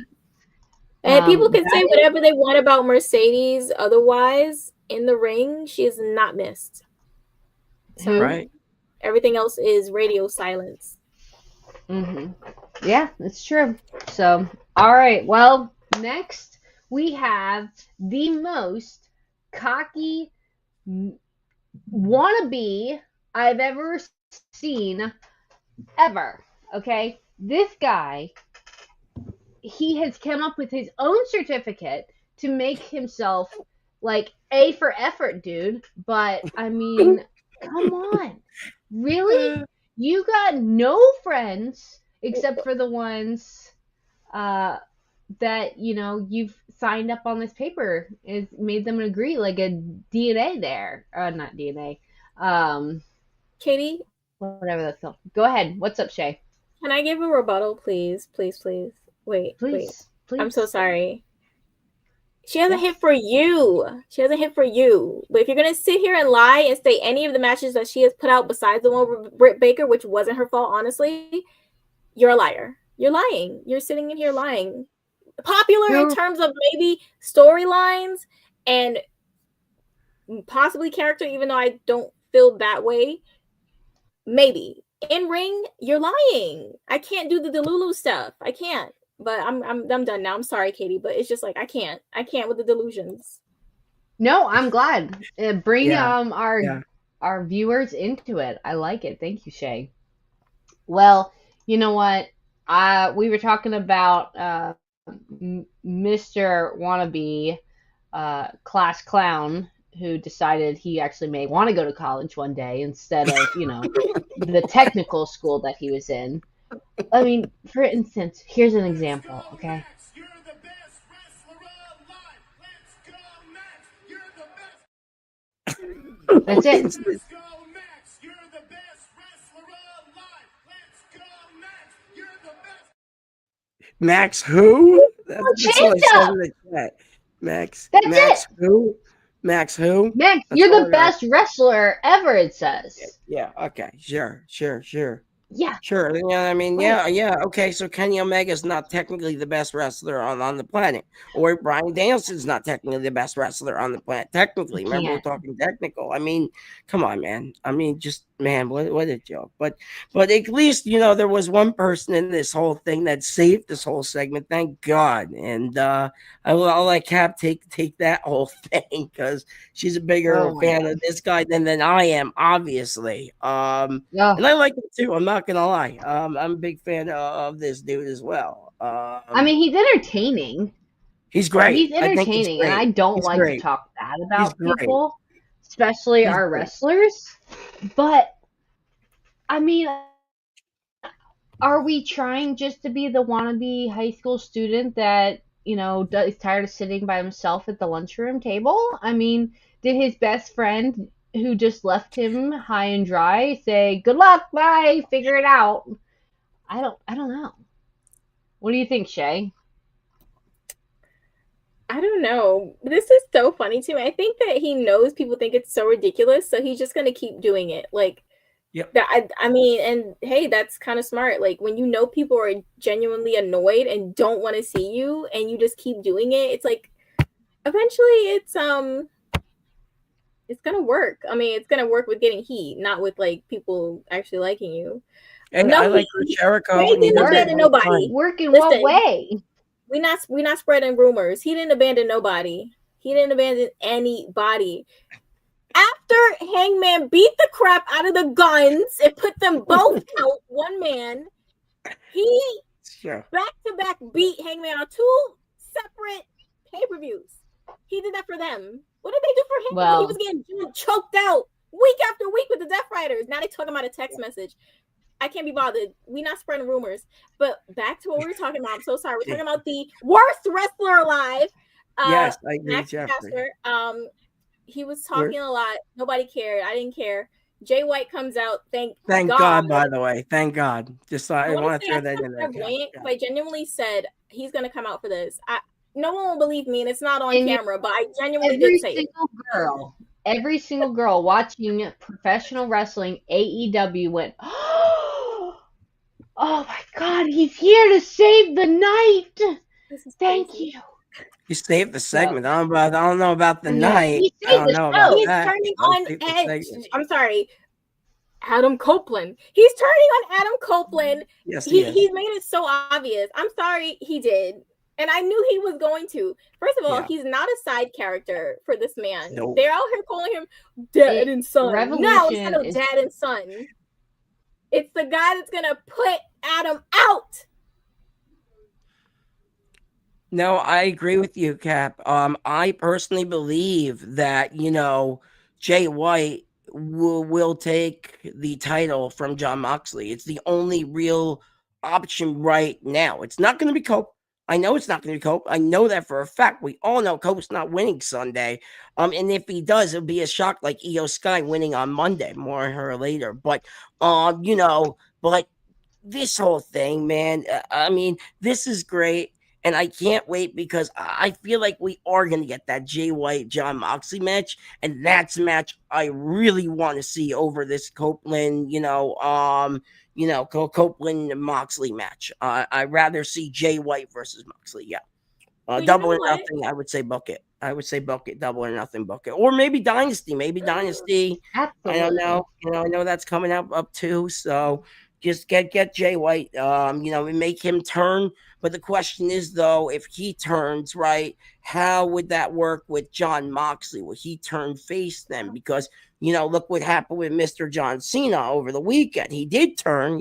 And people can say whatever they want about Mercedes. Otherwise, in the ring, she is not missed. So everything else is radio silence. Mm-hmm. Yeah, it's true. So, all right. Well, next we have the most cocky wannabe I've ever seen ever. Okay, this guy, he has come up with his own certificate to make himself like A for effort, dude. But I mean, come on, really? You got no friends except for the ones that you've signed up on this paper. Is made them agree, like a DNA there, not DNA. Katie, whatever that's called. Go ahead. What's up, Shay? Can I give a rebuttal, please? Please. Wait. Please. I'm so sorry. She hasn't hit for you. But if you're going to sit here and lie and say any of the matches that she has put out besides the one with Britt Baker, which wasn't her fault, honestly, you're a liar. You're lying. You're sitting in here lying. Popular in terms of maybe storylines and possibly character, even though I don't feel that way. Maybe. In ring, you're lying. I can't do the Delulu stuff. I can't. But I'm done now. I'm sorry, Katie, but it's just like I can't with the delusions. No, I'm glad. Bring our viewers into it. I like it. Thank you, Shay. Well, you know what? We were talking about Mr. Wannabe class clown who decided he actually may want to go to college one day instead of, the technical school that he was in. I mean, for instance, here's an example, okay? That's it. Max who? That's what I said in the chat. Max. That's Max it. Who? Max who? Max, you're the best wrestler ever, it says. Yeah, okay. Sure. Yeah. Sure. I mean, yeah. Okay, so Kenny Omega's not technically the best wrestler on the planet. Or Bryan Danielson's not technically the best wrestler on the planet. Technically. Remember, we're talking technical. I mean, come on, man. I mean, just, man, what a joke. But at least, there was one person in this whole thing that saved this whole segment. Thank God. And I'll let Cap take that whole thing because she's a bigger fan of this guy than I am, obviously. And I like him too. I'm not gonna lie. I'm a big fan of this dude as well. I mean, he's entertaining. He's great. He's entertaining, and I don't like to talk bad about people, especially our wrestlers. But I mean, are we trying just to be the wannabe high school student that is tired of sitting by himself at the lunchroom table? I mean, did his best friend, who just left him high and dry, say, "Good luck, bye, figure it out"? I don't know. What do you think, Shay? I don't know. This is so funny to me. I think that he knows people think it's so ridiculous, so he's just gonna keep doing it. Like, Yep. I mean, and hey, that's kind of smart. Like when you know people are genuinely annoyed and don't want to see you, and you just keep doing it, it's like eventually it's gonna work. I mean, it's gonna work with getting heat, not with like people actually liking you. And No, I like Chris Jericho, Ray and he didn't does it abandon all the nobody. time. Work in Listen. what way? We're not spreading rumors. He didn't abandon nobody. He didn't abandon anybody. After Hangman beat the crap out of the Guns and put them both out, one man, he Sure. back to back beat Hangman on 2 separate pay-per-views. He did that for them. What did they do for him when he Well- was getting choked out week after week with the Death Riders? Now they talking about a text message. I can't be bothered. We're not spreading rumors. But back to what we were talking about. I'm so sorry. We're talking about the worst wrestler alive. Yes, I agree, Max Jeffrey. Caster. He was talking a lot. Nobody cared. I didn't care. Jay White comes out. Thank God, by the way. Thank God. Just I want to throw that in there. I genuinely said he's going to come out for this. No one will believe me, and it's not on And camera, but I genuinely did say it. Every single girl watching professional wrestling, AEW went, oh my God, he's here to save the night. Thank you. You saved the segment. I don't know about the night. He I don't know about He's that. turning on Edge. I'm sorry. Adam Copeland. He's turning on Adam Copeland. Yes, he made it so obvious. I'm sorry, he did. And I knew he was going to. First of all, he's not a side character for this man. Nope. They're out here calling him dad and son. No, it's not dad and son. It's the guy that's going to put Adam out. No, I agree with you, Cap. I personally believe that, Jay White will take the title from Jon Moxley. It's the only real option right now. It's not going to be Cope. I know it's not going to be Cope. I know that for a fact. We all know Cope's not winning Sunday. And if he does, it'll be a shock like Io Sky winning on Monday. More on her later. But, but this whole thing, man, I mean, this is great. And I can't wait because I feel like we are going to get that Jay White, Jon Moxley match. And that's a match I really want to see over this Copeland, Copeland Moxley match. I'd rather see Jay White versus Moxley. Yeah. Double or nothing. I would say book it. Double or nothing, book it. Or maybe Dynasty. Absolutely. I don't know. I know that's coming up too. So just get Jay White, and make him turn. But the question is, though, if he turns right, how would that work with Jon Moxley? Would he turn face then? Because, look what happened with Mr. John Cena over the weekend. He did turn,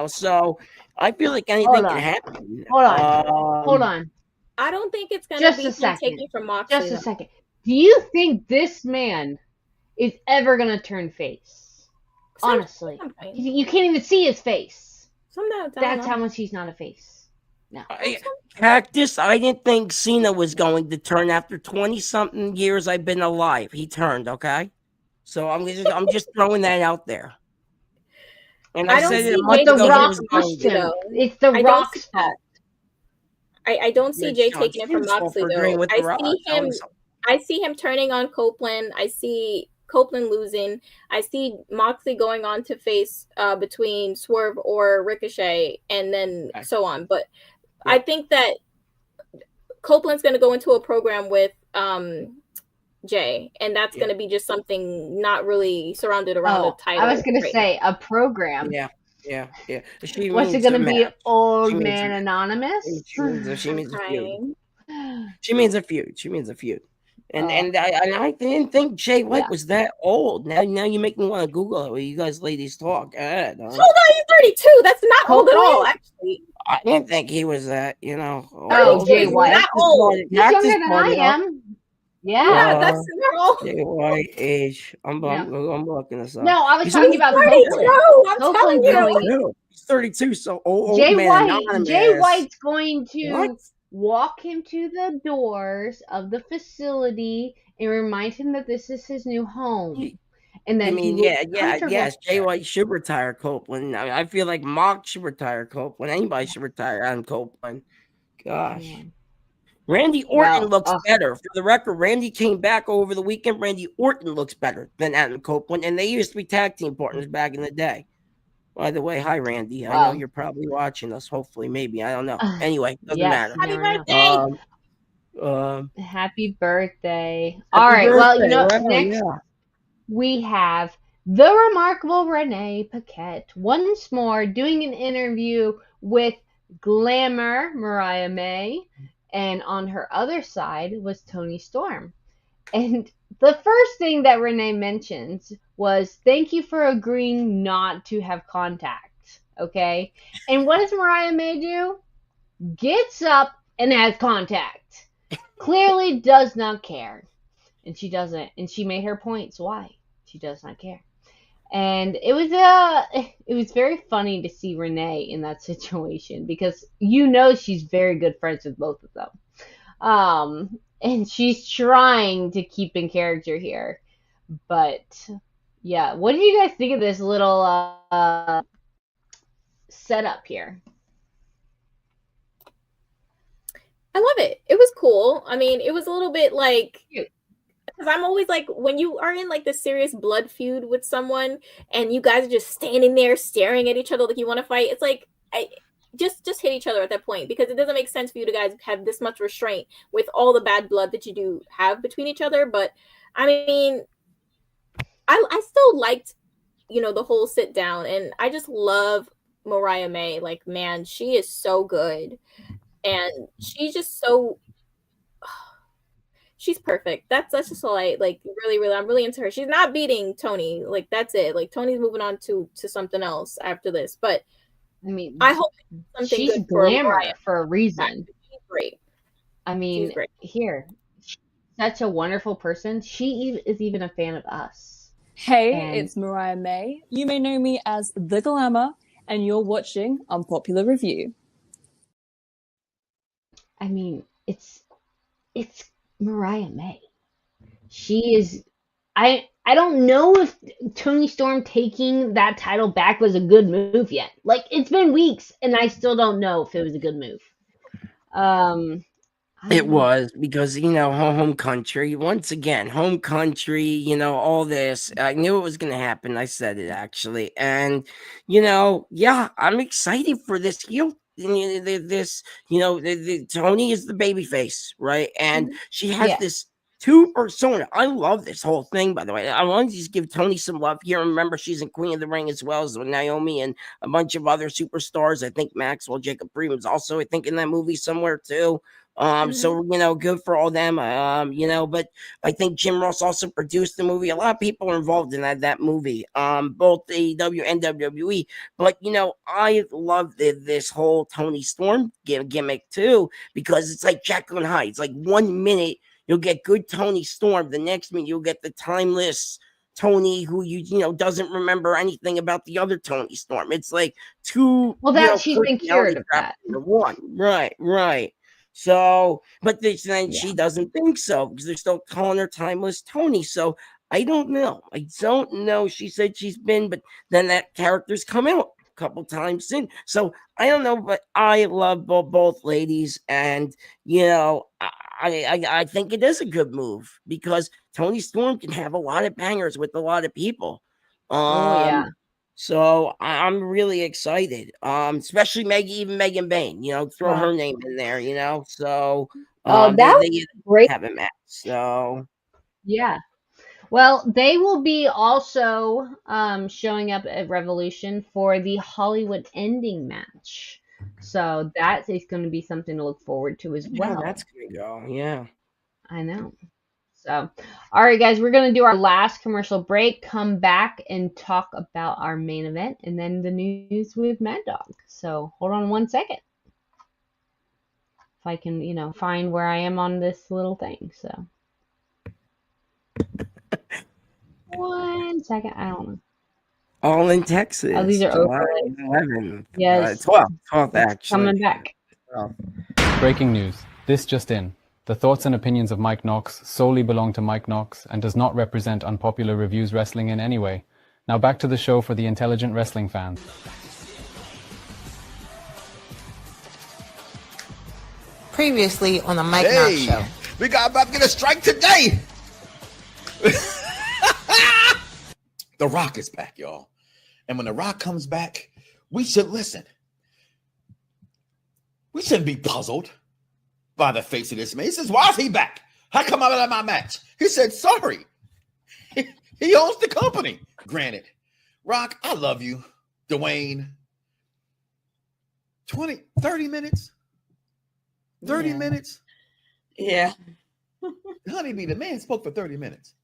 so I feel like anything can happen. Hold on. I don't think it's going to be him taking from Moxley. Just a second. Do you think this man is ever going to turn face? Honestly. You can't even see his face. That's how much he's not a face. No. Cactus, I didn't think Cena was going to turn after 20-something years I've been alive. He turned, okay? So I'm just throwing that out there. And I said it a month ago he was going to. It's the Rock's fault. I don't see Jay taking it from Moxley, though. I see him turning on Copeland. I see Copeland losing. I see Moxley going on to face between Swerve or Ricochet, and then so on. But I think that Copeland's going to go into a program with Jay, and that's going to be just something not really surrounded around the title. I was going to say a program. Yeah. What's it going to be? Old Man Anonymous? She means a feud. She means a feud. And I didn't think Jay White was that old. Now you make me want to Google it while you guys ladies talk. Hold on, he's 32. That's not old at all, actually. I didn't think he was that, Jay White. Not old. He's younger than I am. Yeah, that's old. Jay White age. I'm looking this up. No, I was talking about 32. I'm telling you. He's 32, so old Jay man. Jay White's going to walk him to the doors of the facility and remind him that this is his new home. And I then he mean, looked yes, comfortable. Jay White should retire Copeland. I feel like Mock should retire Copeland. Anybody should retire Adam Copeland. Yeah. Gosh. Randy Orton Well, looks better. For the record, Randy came back over the weekend. Randy Orton looks better than Adam Copeland, and they used to be tag team partners back in the day. By the way, hi Randy. I know well, you're probably watching us. Hopefully, maybe I don't know. Anyway, doesn't yes, matter. you Happy never know. birthday! Happy birthday. All Happy right. Well, birthday! Wow, next yeah. we have the remarkable Renee Paquette once more doing an interview with Glamour Mariah May, and on her other side was Tony Storm. And the first thing that Renee mentions was, "Thank you for agreeing not to have contact." Okay? And what does Mariah May do? Gets up and has contact. Clearly does not care. And she doesn't. And she made her points why she does not care. And it was very funny to see Renee in that situation, because she's very good friends with both of them. And she's trying to keep in character here. But yeah, what did you guys think of this little setup here? I love it. It was cool. I mean, it was a little bit like, Cute. because I'm always like, when you are in like the serious blood feud with someone and you guys are just standing there staring at each other like you want to fight, it's like, just hit each other at that point, because it doesn't make sense for you to guys have this much restraint with all the bad blood that you do have between each other. But I mean, I still liked, the whole sit down, and I just love Mariah May. Like, man, she is so good, and she's just so, she's perfect. That's just all I like. Really, I'm really into her. She's not beating Tony. Like, that's it. Like, Tony's moving on to something else after this. But I mean, I hope something she's good Glamour for Mariah. for a reason. She's great. I mean, She's great. here, she's such a wonderful person. She is even a fan of us. Hey, And- it's Mariah May. You may know me as The Glamour, and you're watching Unpopular Review. I mean, it's Mariah May. She is. I don't know if Tony Storm taking that title back was a good move yet. Like, it's been weeks, and I still don't know if it was a good move. It was, because home country, once again, home country, all this. I knew it was going to happen. I said it, actually. And yeah, I'm excited for this heel. Tony is the baby face, right? And she has this two persona. I love this whole thing, by the way. I want to just give Tony some love here. Remember, she's in Queen of the Ring as well as with Naomi and a bunch of other superstars. I think Maxwell Jacob Freeman's also, I think, in that movie somewhere too. So good for all them. But I think Jim Ross also produced the movie. A lot of people are involved in that movie. Both AEW and WWE. But I love this whole Tony Storm gimmick too, because it's like Jekyll and Hyde. It's like 1 minute you'll get good Tony Storm, the next minute you'll get the timeless Tony who doesn't remember anything about the other Tony Storm. It's like two. Well, that she's been cured of that. One, right. So, but then she doesn't think so, because they're still calling her Timeless Tony. So I don't know. She said she's been, but then that character's come out a couple times since. So I don't know, but I love both ladies, and I think it is a good move, because Tony Storm can have a lot of bangers with a lot of people. So I'm really excited. Especially Megan Bain, throw her name in there, So that was great. Have a match. So yeah. Well, they will be also showing up at Revolution for the Hollywood ending match. So that is going to be something to look forward to as well. That's going to go. Yeah. I know. So, all right, guys, we're going to do our last commercial break, come back and talk about our main event, and then the news with Mad Dog. So hold on 1 second. If I can, find where I am on this little thing. So 1 second. I don't know. All in Texas. Oh, these are July overlays. 11th. Yes. 12th actually. Coming back. 12th. Breaking news. This just in. The thoughts and opinions of Mike Knox solely belong to Mike Knox and does not represent Unpopular Reviews Wrestling in any way. Now back to the show for the intelligent wrestling fans. Previously on the Mike Knox show. We got about to get a strike today. The Rock is back, y'all. And when The Rock comes back, we should listen. We shouldn't be puzzled by the face of this man. He says, why is he back? How come I'm out of my match? He said, sorry. He owns the company. Granted. Rock, I love you. Dwayne. 30 minutes? 30 minutes? Yeah. Honeybee, the man spoke for 30 minutes.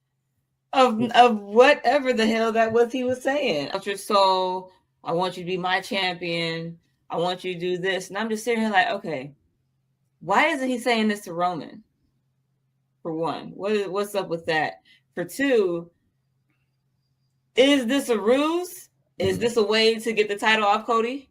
Of whatever the hell that was he was saying. Out your soul, I want you to be my champion. I want you to do this. And I'm just sitting here like, okay, why isn't he saying this to Roman? For one, what's up with that? For two, is this a ruse? Is this a way to get the title off Cody?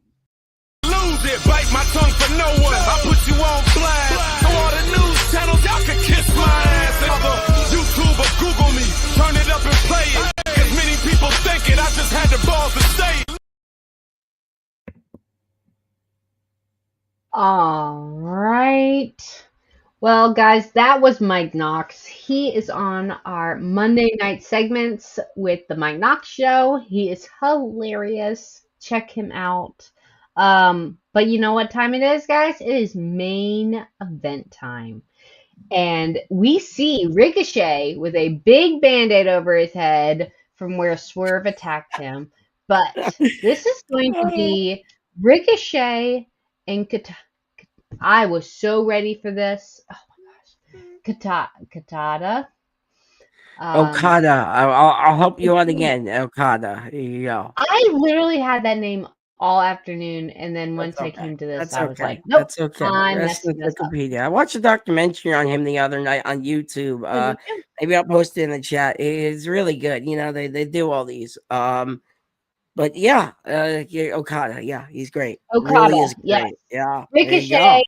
Lose it, bite my tongue for no one. I put you on blast. So all the news channels, y'all can kiss my ass. Ever YouTube or Google me, turn it up and play it. Cause many people think it, I just had the balls to say it. All right. Well, guys, that was Mike Knox. He is on our Monday night segments with the Mike Knox Show. He is hilarious. Check him out. But you know what time it is, guys? It is main event time. And we see Ricochet with a big band-aid over his head from where Swerve attacked him. But this is going to be Ricochet and I was so ready for this. Oh my gosh. Katada. Okada. I'll help you out again. Okada. Here you go. I literally had that name all afternoon, and then once I came to this, I was like, nope, That's okay. I'm That's messing this up. Wikipedia. I watched a documentary on him the other night on YouTube. Maybe I'll post it in the chat. It's really good. You know, they do all these. But yeah, Okada. Yeah, he's great. Okada, Really is yes. great. Yeah. Ricochet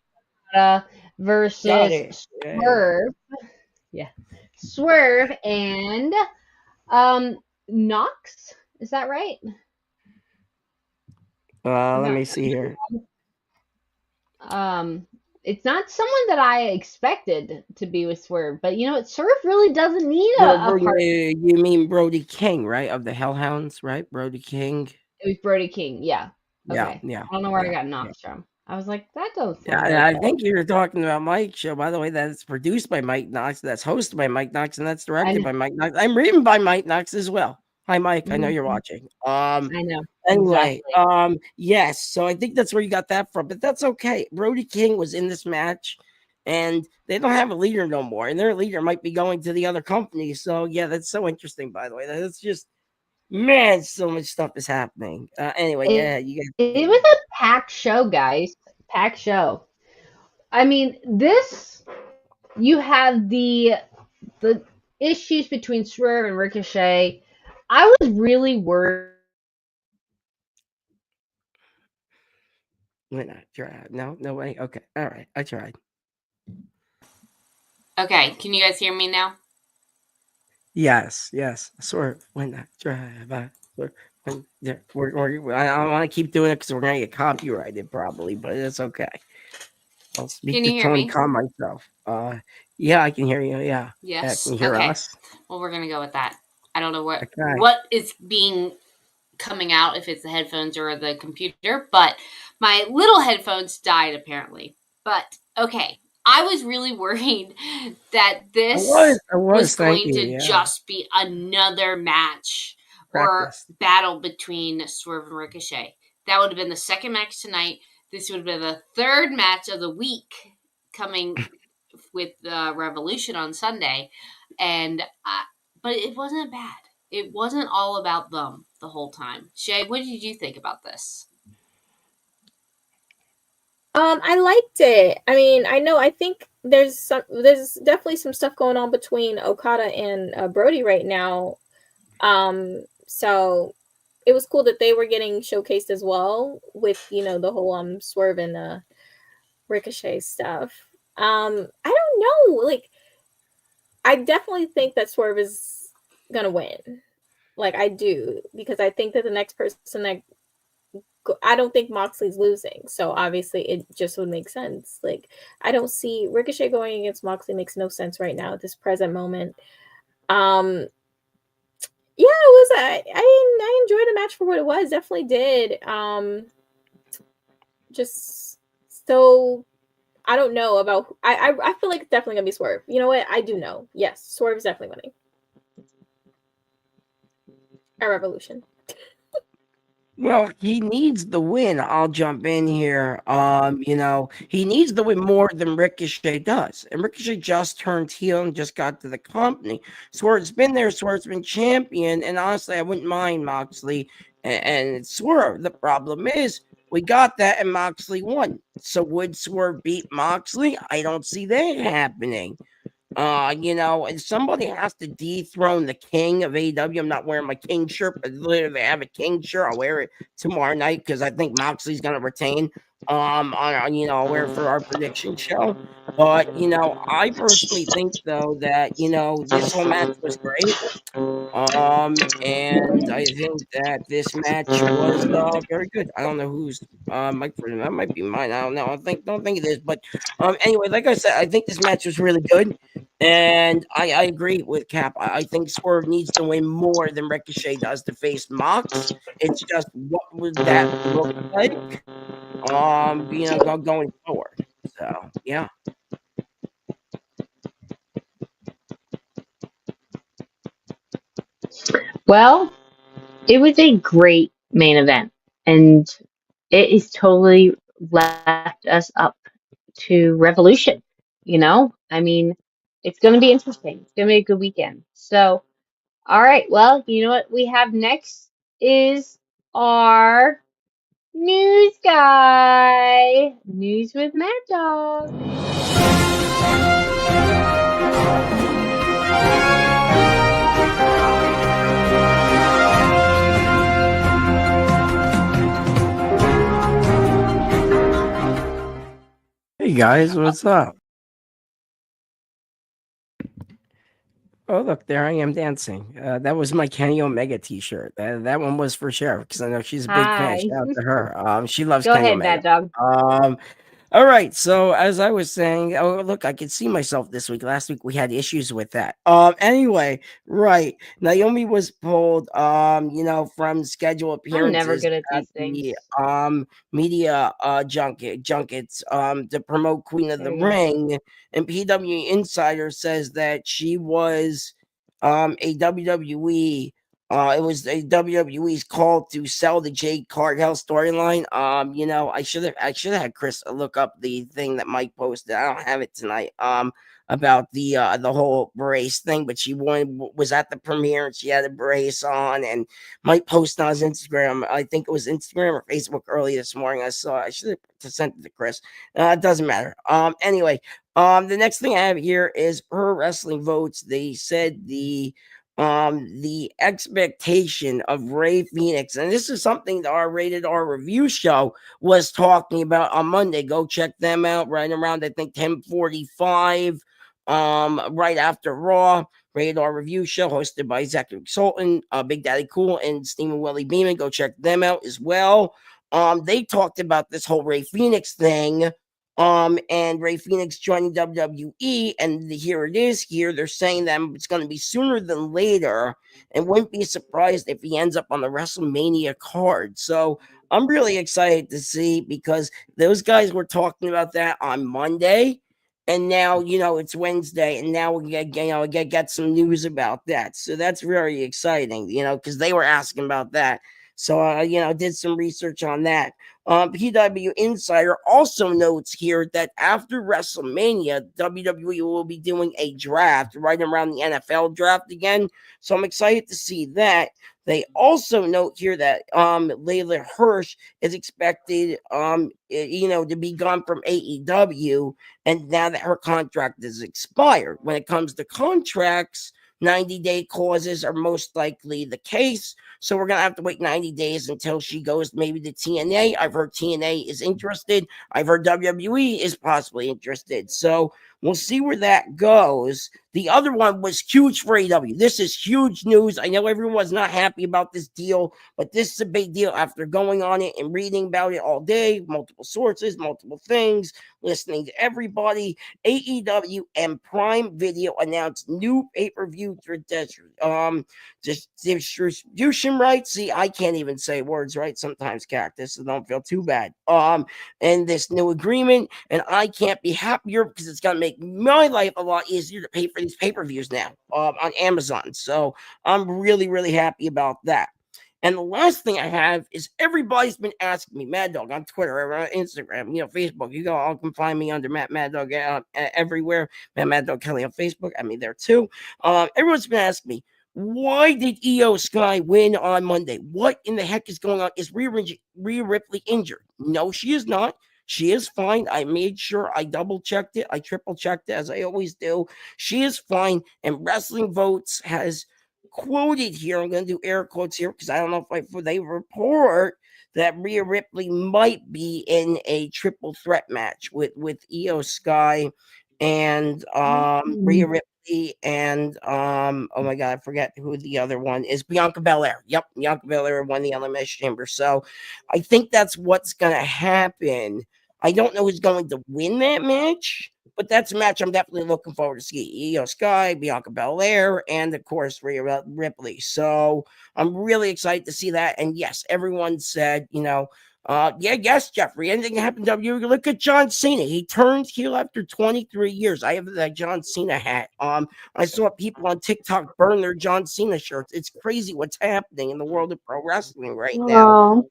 versus Yeah. Swerve. Yeah. Swerve and Knox. Is that right? Let me see here. It's not someone that I expected to be with Swerve, but you know what? Swerve really doesn't need a partner. You mean Brody King, right? Of the Hellhounds, right? Brody King. It was Brody King, yeah. Okay. Yeah. I don't know where I got Knox from. I was like, that doesn't sound Yeah, I right. think you're talking about Mike's show, by the way. That's produced by Mike Knox, that's hosted by Mike Knox, and that's directed by Mike Knox. I'm written by Mike Knox as well. Hi, Mike. I know you're watching. I know. Anyway, Exactly. yes. So I think that's where you got that from, but that's okay. Brody King was in this match, and they don't have a leader no more, and their leader might be going to the other company. So yeah, that's so interesting. By the way, that's just man, so much stuff is happening. Anyway, yeah, you guys. It was a packed show, guys. Packed show. I mean, you have the issues between Swerve and Ricochet. I was really worried. Why not try? No way. Okay, all right. I tried. Okay, can you guys hear me now? Yes. Swerve. Why not try? I don't want to keep doing it because we're gonna get copyrighted probably, but it's okay. I'll speak Can you to hear Tony me? Khan myself. Yeah, I can hear you. Yeah. Yes. Can you hear Okay. us? Well, we're gonna go with that. I don't know Okay. what is being coming out, if it's the headphones or the computer, but my little headphones died apparently. But okay, I was really worried that this was going to just be another match or battle between Swerve and Ricochet. That would have been the second match tonight. This would have been the third match of the week coming with Revolution on Sunday. And but it wasn't bad. It wasn't all about them the whole time. Shay, what did you think about this? I liked it. I mean, I think there's definitely some stuff going on between Okada and Brody right now. So it was cool that they were getting showcased as well with, the whole Swerve and Ricochet stuff. I don't know. Like, I definitely think that Swerve is gonna win. Like, I do, because I think that the next person that I don't think Moxley's losing, so obviously it just would make sense. Like, I don't see Ricochet going against Moxley makes no sense right now at this present moment. Yeah, it was. I enjoyed the match for what it was. Definitely did. Just so I don't know about. I feel like it's definitely gonna be Swerve. You know what? I do know. Yes, Swerve is definitely winning. A Revolution. Well, he needs the win. I'll jump in here. He needs the win more than Ricochet does. And Ricochet just turned heel and just got to the company. Swerve's been there, Swerve's been champion, and honestly, I wouldn't mind Moxley and Swerve. The problem is we got that and Moxley won. So would Swerve beat Moxley? I don't see that happening. And somebody has to dethrone the king of AEW. I'm not wearing my king shirt, but literally I have a king shirt. I'll wear it tomorrow night because I think Moxley's gonna retain. I'll wear it for our prediction show. But I personally think though that this whole match was great. And I think that this match was very good. I don't know who's mic for that might be mine. I don't know. Don't think it is. But anyway, like I said, I think this match was really good. And I agree with Cap. I think Swerve needs to win more than Ricochet does to face Mox. It's just what would that look like? Going forward. So yeah. Well, it was a great main event, and it is totally left us up to Revolution. I mean, it's going to be interesting. It's going to be a good weekend. So, all right. Well, you know what we have next is our news guy. News with Mad Dog. Hey guys, what's up? Oh, look, there I am dancing. That was my Kenny Omega t-shirt. That one was for sure because I know she's a big fan. Hi. Shout out to her. She loves Go Kenny ahead, Omega. Mad Dog. All right. So as I was saying, oh look, I could see myself this week. Last week we had issues with that. Anyway, right. Naomi was pulled from scheduled I'm never appearances good at at these things. the media junkets to promote Queen of There the you go. Ring. And PW Insider says that she was a WWE it was a WWE's call to sell the Jade Cargill storyline. I should have had Chris look up the thing that Mike posted. I don't have it tonight. About the whole brace thing, but she was at the premiere and she had a brace on, and Mike posted on his Instagram. I think it was Instagram or Facebook early this morning. I saw. I should have sent it to Chris. It doesn't matter. Anyway, the next thing I have here is Pro Wrestling Votes. They said the expectation of Ray Phoenix, and this is something that our Rated R review show was talking about on Monday. Go check them out right around I think 10:45, right after Raw. Rated R review show hosted by Executive Consultant, Big Daddy Cool, and Steven Willie Beeman. Go check them out as well. They talked about this whole Ray Phoenix thing. And Ray Phoenix joining WWE, and here it is. Here they're saying that it's going to be sooner than later, and wouldn't be surprised if he ends up on the WrestleMania card. So I'm really excited to see, because those guys were talking about that on Monday, and now it's Wednesday, and now we get some news about that. So that's very exciting, because they were asking about that. So did some research on that. PW Insider also notes here that after WrestleMania, WWE will be doing a draft right around the NFL draft again. So I'm excited to see that. They also note here that Layla Hirsch is expected to be gone from AEW, and now that her contract is expired. When it comes to contracts, 90-day clauses are most likely the case. So we're going to have to wait 90 days until she goes maybe to TNA. I've heard TNA is interested. I've heard WWE is possibly interested. So we'll see where that goes. The other one was huge for AEW. This is huge news. I know everyone's not happy about this deal, but this is a big deal after going on it and reading about it all day, multiple sources, multiple things, listening to everybody. AEW and Prime Video announced new pay-per-view distribution rights. See, I can't even say words right sometimes, Cactus, so don't feel too bad. And this new agreement, and I can't be happier because it's gonna make my life a lot easier to pay for these pay-per-views now on Amazon. So I'm really, really happy about that. And the last thing I have is everybody's been asking me, Mad Dog, on Twitter, or Instagram, Facebook. You all can find me under Mad Dog everywhere. Mad Dog Kelly on Facebook. I mean, there too. Everyone's been asking me, why did Io Sky win on Monday? What in the heck is going on? Is Rhea Ripley injured? No, she is not. She is fine. I made sure I double checked it. I triple checked it, as I always do. She is fine. And Wrestling Votes has quoted here, I'm going to do air quotes here because I don't know if they report that Rhea Ripley might be in a triple threat match with Io Sky and Rhea Ripley and oh my god, I forget who the other one is. Bianca Belair. Yep, Bianca Belair won the Elimination Chamber. So I think that's what's going to happen. I don't know who's going to win that match, but that's a match I'm definitely looking forward to see. Io Sky, Bianca Belair, and of course Rhea Ripley. So I'm really excited to see that. And yes, everyone said, yes, Jeffrey, anything happened to you? Look at John Cena. He turned heel after 23 years. I have that John Cena hat. I saw people on TikTok burn their John Cena shirts. It's crazy what's happening in the world of pro wrestling right now.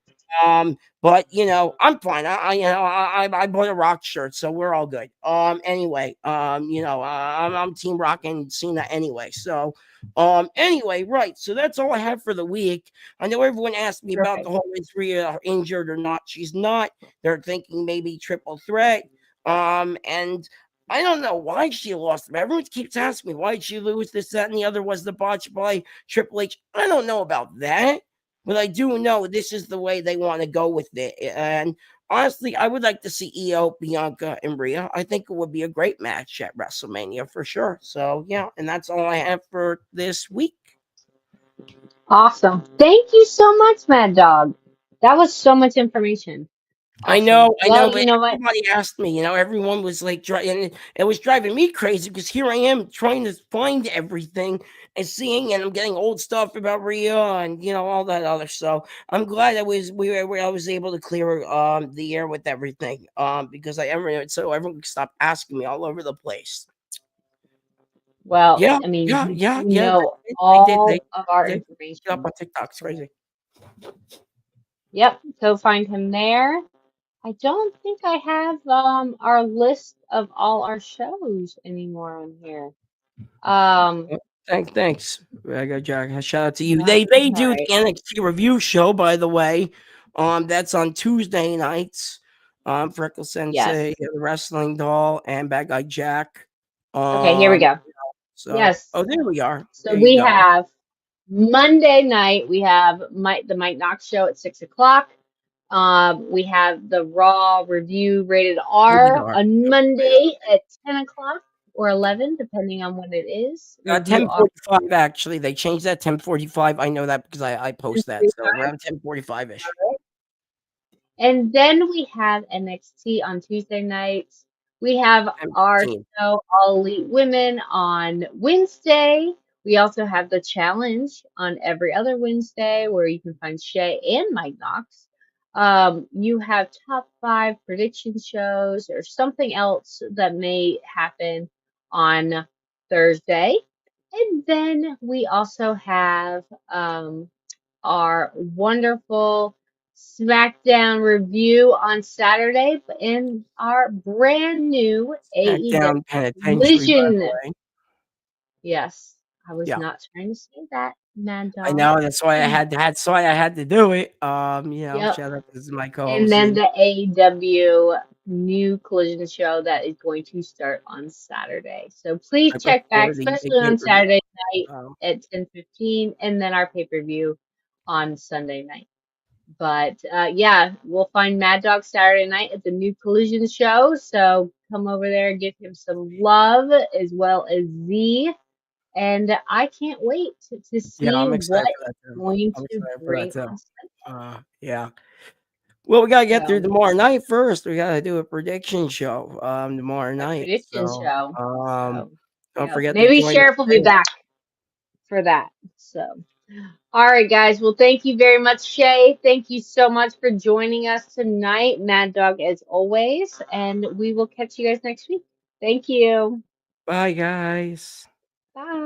But I'm fine. I bought a Rock shirt, so we're all good. Anyway, I'm Team Rock and Cena anyway. So, anyway, right. So that's all I have for the week. I know everyone asked me about the whole is Rhea injured or not. She's not. They're thinking maybe triple threat. And I don't know why she lost them. Everyone keeps asking me why did she lose this, that, and the other. Was the botch by Triple H? I don't know about that. But I do know this is the way they want to go with it. And honestly, I would like to see Io, Bianca, and Rhea. I think it would be a great match at WrestleMania for sure. So, yeah, and that's all I have for this week. Awesome. Thank you so much, Mad Dog. That was so much information. Awesome. I know, well, but everybody asked me, everyone was like, and it was driving me crazy because here I am trying to find everything and seeing, and I'm getting old stuff about Rhea and, all that other. So I'm glad I was able to clear the air with everything because so everyone could stop asking me all over the place. Well, yeah, I mean, yeah. All of our information up on TikTok. It's crazy. Yep. So find him there. I don't think I have our list of all our shows anymore on here. Thanks. I got Jack. Shout out to you. They do the NXT review show, by the way. That's on Tuesday nights. Freckle Sensei, the Wrestling Doll, and Bad Guy Jack. Okay, here we go. So, yes. Oh, there we are. So we have Monday night. We have the Mike Knox show at 6:00. We have the Raw review rated R on Monday at 10:00 or 11, depending on when it is. 10:45 actually. They changed that 10:45. I know that because I post that. So around 10:45ish. And then we have NXT on Tuesday nights. We have our show All Elite Women on Wednesday. We also have the challenge on every other Wednesday where you can find Shay and Mike Knox. You have top 5 prediction shows or something else that may happen on Thursday. And then we also have our wonderful SmackDown review on Saturday and our brand new AEW Collision. Yes, I was not trying to say that, Mad Dog. I know, that's why I had to do it. Shout out to my co-host. And then the AEW new Collision show that is going to start on Saturday. So please Right check back, before the big especially on pay-per-view. Saturday night Um, at 10:15, and then our pay-per-view on Sunday night. But yeah, we'll find Mad Dog Saturday night at the new Collision show. So come over there and give him some love, as well as Z. And I can't wait to yeah, see I'm excited what for that too. going I'm to excited for that bring too. on Sunday. Yeah. Well, we gotta get through So tomorrow night first. We gotta do a prediction show tomorrow a night. prediction So show. So don't yeah, forget to maybe join us Sheriff will be then. back for that. So. All right, guys. Well, thank you very much, Shay. Thank you so much for joining us tonight, Mad Dog, as always. And we will catch you guys next week. Thank you. Bye guys. Bye.